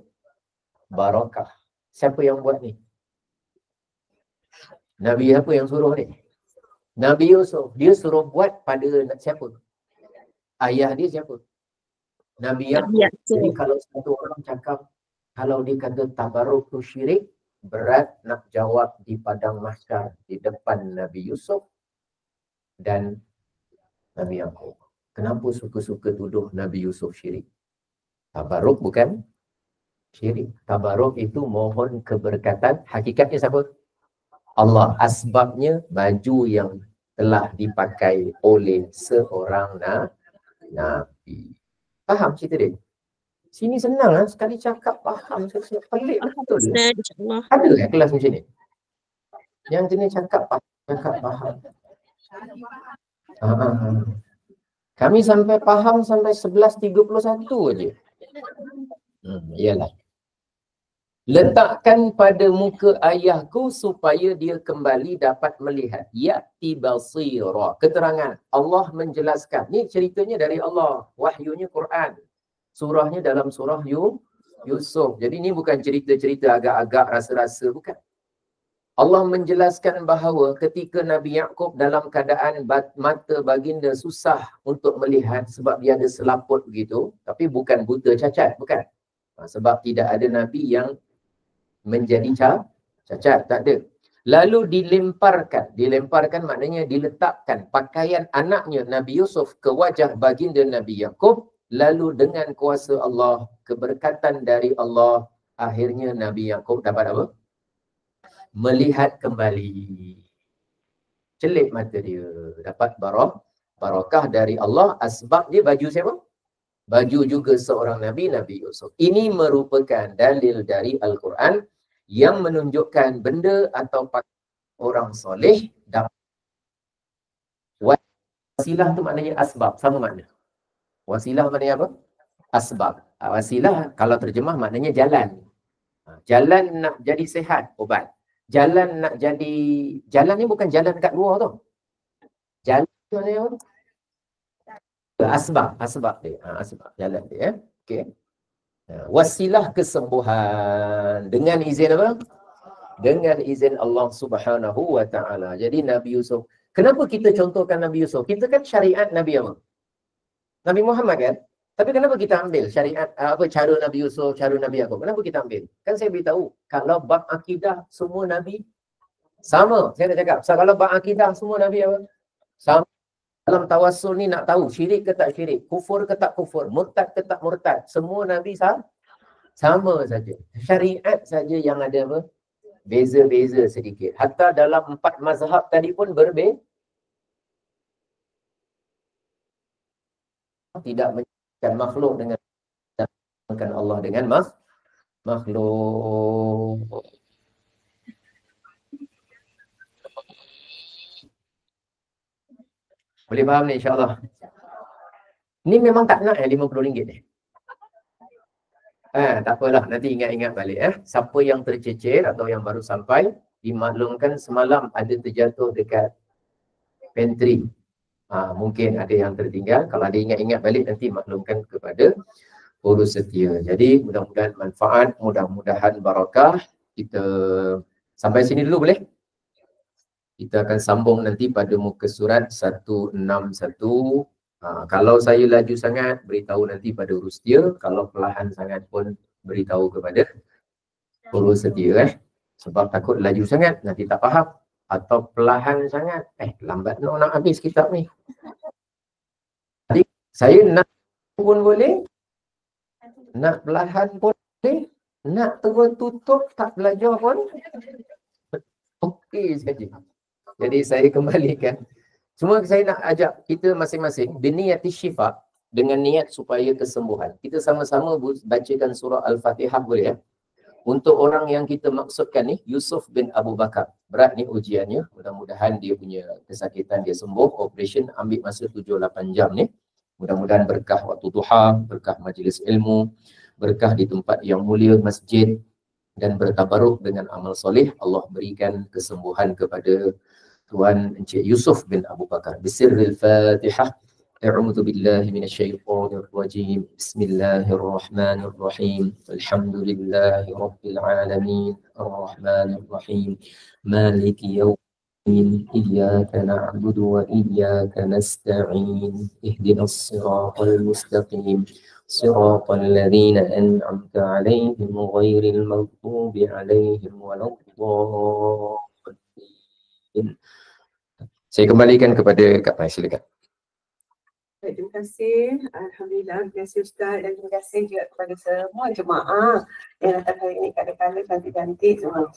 Barakah. Siapa yang buat ni? Nabi apa yang suruh ni? Nabi Yusuf. Dia suruh buat pada siapa? Ayah dia siapa? Nabi Yaqub. Jadi kalau satu orang cakap, kalau dia kata tabarruk tu syirik, berat nak jawab di padang mahsyar di depan Nabi Yusuf. dan Nabi Yaqub. Kenapa suka-suka tuduh Nabi Yusuf syirik? Tabaruk bukan syirik. Tabaruk itu mohon keberkatan. Hakikatnya siapa? Allah. Asbabnya baju yang telah dipakai oleh seorang Nabi. Faham cerita dia? Sini senang lah. Sekali cakap faham. Pelik betul. Ada kelas macam ni? Yang jenis cakap faham. Kami sampai faham sampai 11.31 aja. Iyalah. Letakkan pada muka ayahku supaya dia kembali dapat melihat. Ya'ti basira. Keterangan. Allah menjelaskan. Ni ceritanya dari Allah. Wahyunya Quran. Surahnya dalam surah Yusuf. Jadi ni bukan cerita-cerita agak-agak rasa-rasa. Bukan. Allah menjelaskan bahawa ketika Nabi Yaqub dalam keadaan mata baginda susah untuk melihat sebab dia ada selaput begitu. Tapi bukan buta cacat. Bukan. Sebab tidak ada Nabi yang menjadi cacat, tak ada. Lalu dilemparkan maknanya diletakkan pakaian anaknya Nabi Yusuf ke wajah baginda Nabi Yaqub, lalu dengan kuasa Allah, keberkatan dari Allah, akhirnya Nabi Yaqub dapat apa? Melihat kembali. Celip mata dia, dapat barakah dari Allah. Asbab dia baju siapa? Baju juga seorang Nabi, Nabi Yusuf. Ini merupakan dalil dari Al-Quran yang menunjukkan benda atau orang soleh dapat. Wasilah tu maknanya asbab, sama makna. Wasilah maknanya apa? Asbab. Wasilah kalau terjemah maknanya jalan. Jalan nak jadi sehat, obat. Jalan nak jadi, jalan ni bukan jalan kat luar tu. Jalan maknanya apa? Asbab dia. Asbab jalan dia. Okey. Wasilah kesembuhan dengan izin apa? Dengan izin Allah Subhanahu wa taala. Jadi Nabi Yusuf, kenapa kita contohkan Nabi Yusuf? Kita kan syariat Nabi apa? Nabi Muhammad kan? Tapi kenapa kita ambil syariat cara Nabi Yusuf, cara Nabi Yaqub? Kenapa kita ambil? Kan saya beritahu, kalau bab akidah semua Nabi sama. Saya dah cakap, kalau bab akidah semua Nabi apa? Sama. Dalam tawassul ni nak tahu syirik ke tak syirik, kufur ke tak kufur, murtad ke tak murtad, semua Nabi sama saja. Syariat saja yang ada apa? Beza-beza sedikit. Hatta dalam 4 mazhab tadi pun berbeza. Tidak menyebutkan makhluk dengan Allah dengan makhluk. Boleh faham ni insyaAllah. Ni memang tak nak RM50 ni. Tak apalah, nanti ingat-ingat balik. Siapa yang tercecer atau yang baru sampai, dimaklumkan semalam ada terjatuh dekat pantry. Mungkin ada yang tertinggal. Kalau ada ingat-ingat balik, nanti maklumkan kepada urus setia. Jadi mudah-mudahan manfaat, mudah-mudahan barakah. Kita sampai sini dulu boleh? Kita akan sambung nanti pada muka surat 161. Kalau saya laju sangat, beritahu nanti pada urus setia. Kalau perlahan sangat pun beritahu kepada urus setia. Sebab takut laju sangat, nanti tak faham. Atau perlahan sangat, lambat nak habis kitab ni. Jadi saya nak pun boleh, nak perlahan pun boleh, nak terus tutup tak belajar pun okey saja. Jadi saya kembalikan. Cuma saya nak ajak kita masing-masing biniyati syifa, dengan niat supaya kesembuhan. Kita sama-sama bacakan surah Al-Fatihah boleh ya? Untuk orang yang kita maksudkan ni, Yusuf bin Abu Bakar. Berat ni ujiannya. Mudah-mudahan dia punya kesakitan dia sembuh. Operation ambil masa 7-8 jam ni. Mudah-mudahan berkah waktu duha, berkah majlis ilmu, berkah di tempat yang mulia, masjid, dan bertabaruk dengan amal soleh. Allah berikan kesembuhan kepada Tuan Encik Yusuf bin Abu Bakar. Bisirril Fatihah. A'udzu billahi minasyaitonir rajim. Bismillahirrahmanirrahim. Alhamdulillahi rabbil alamin. Arrahmanir rahim. Maliki yaumiddin. Iyyaka na'budu wa iyyaka nasta'in. Ihdinas siratal mustaqim. Siratal ladzina an'amta 'alaihim ghairil maghdubi 'alaihim waladdallin. Saya kembalikan kepada Kak Mai, silakan. Baik, terima kasih. Alhamdulillah, terima kasih Ustaz dan terima kasih juga kepada semua jemaah yang datang hari ini, kadang-kadang cantik-cantik semua.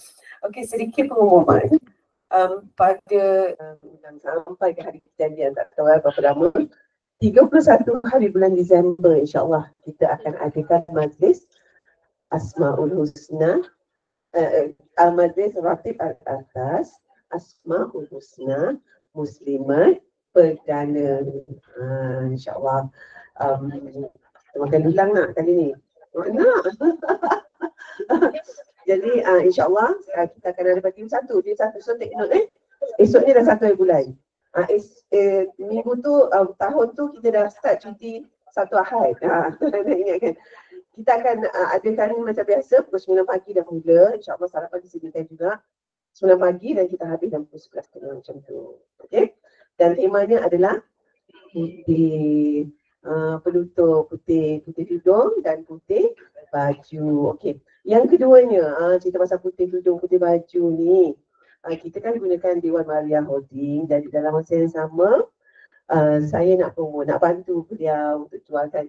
Okey, sedikit pengumuman. Pada sampai ke hari kejadian, tak tahu berapa lama, 31 hari bulan Disember, insyaAllah kita akan adakan majlis Asma'ul Husna, Majlis Ratib Al-Atas, Asma'ul Husna, Muslimat, Perdana. InsyaAllah. Makan dulang nak kali ni? Nak. Jadi insyaAllah kita akan ada bagi satu. Dia satu, so take note esok ni dah 1 hari bulan. Minggu tu, tahun tu kita dah start cuti 1 Ahad. Nak ingatkan. Kita akan adakan macam biasa, pukul 9 pagi dah mula. InsyaAllah sarapan disediakan juga. 9 pagi dan kita habis dalam pukul 11 macam tu. Okay? Dan temanya adalah putih, penutup putih hidung dan putih baju. Okey. Yang keduanya, cerita pasal putih hidung, putih baju ni, kita kan gunakan Dewan Maria Holding, dan dalam masa yang sama saya nak bantu beliau untuk jualkan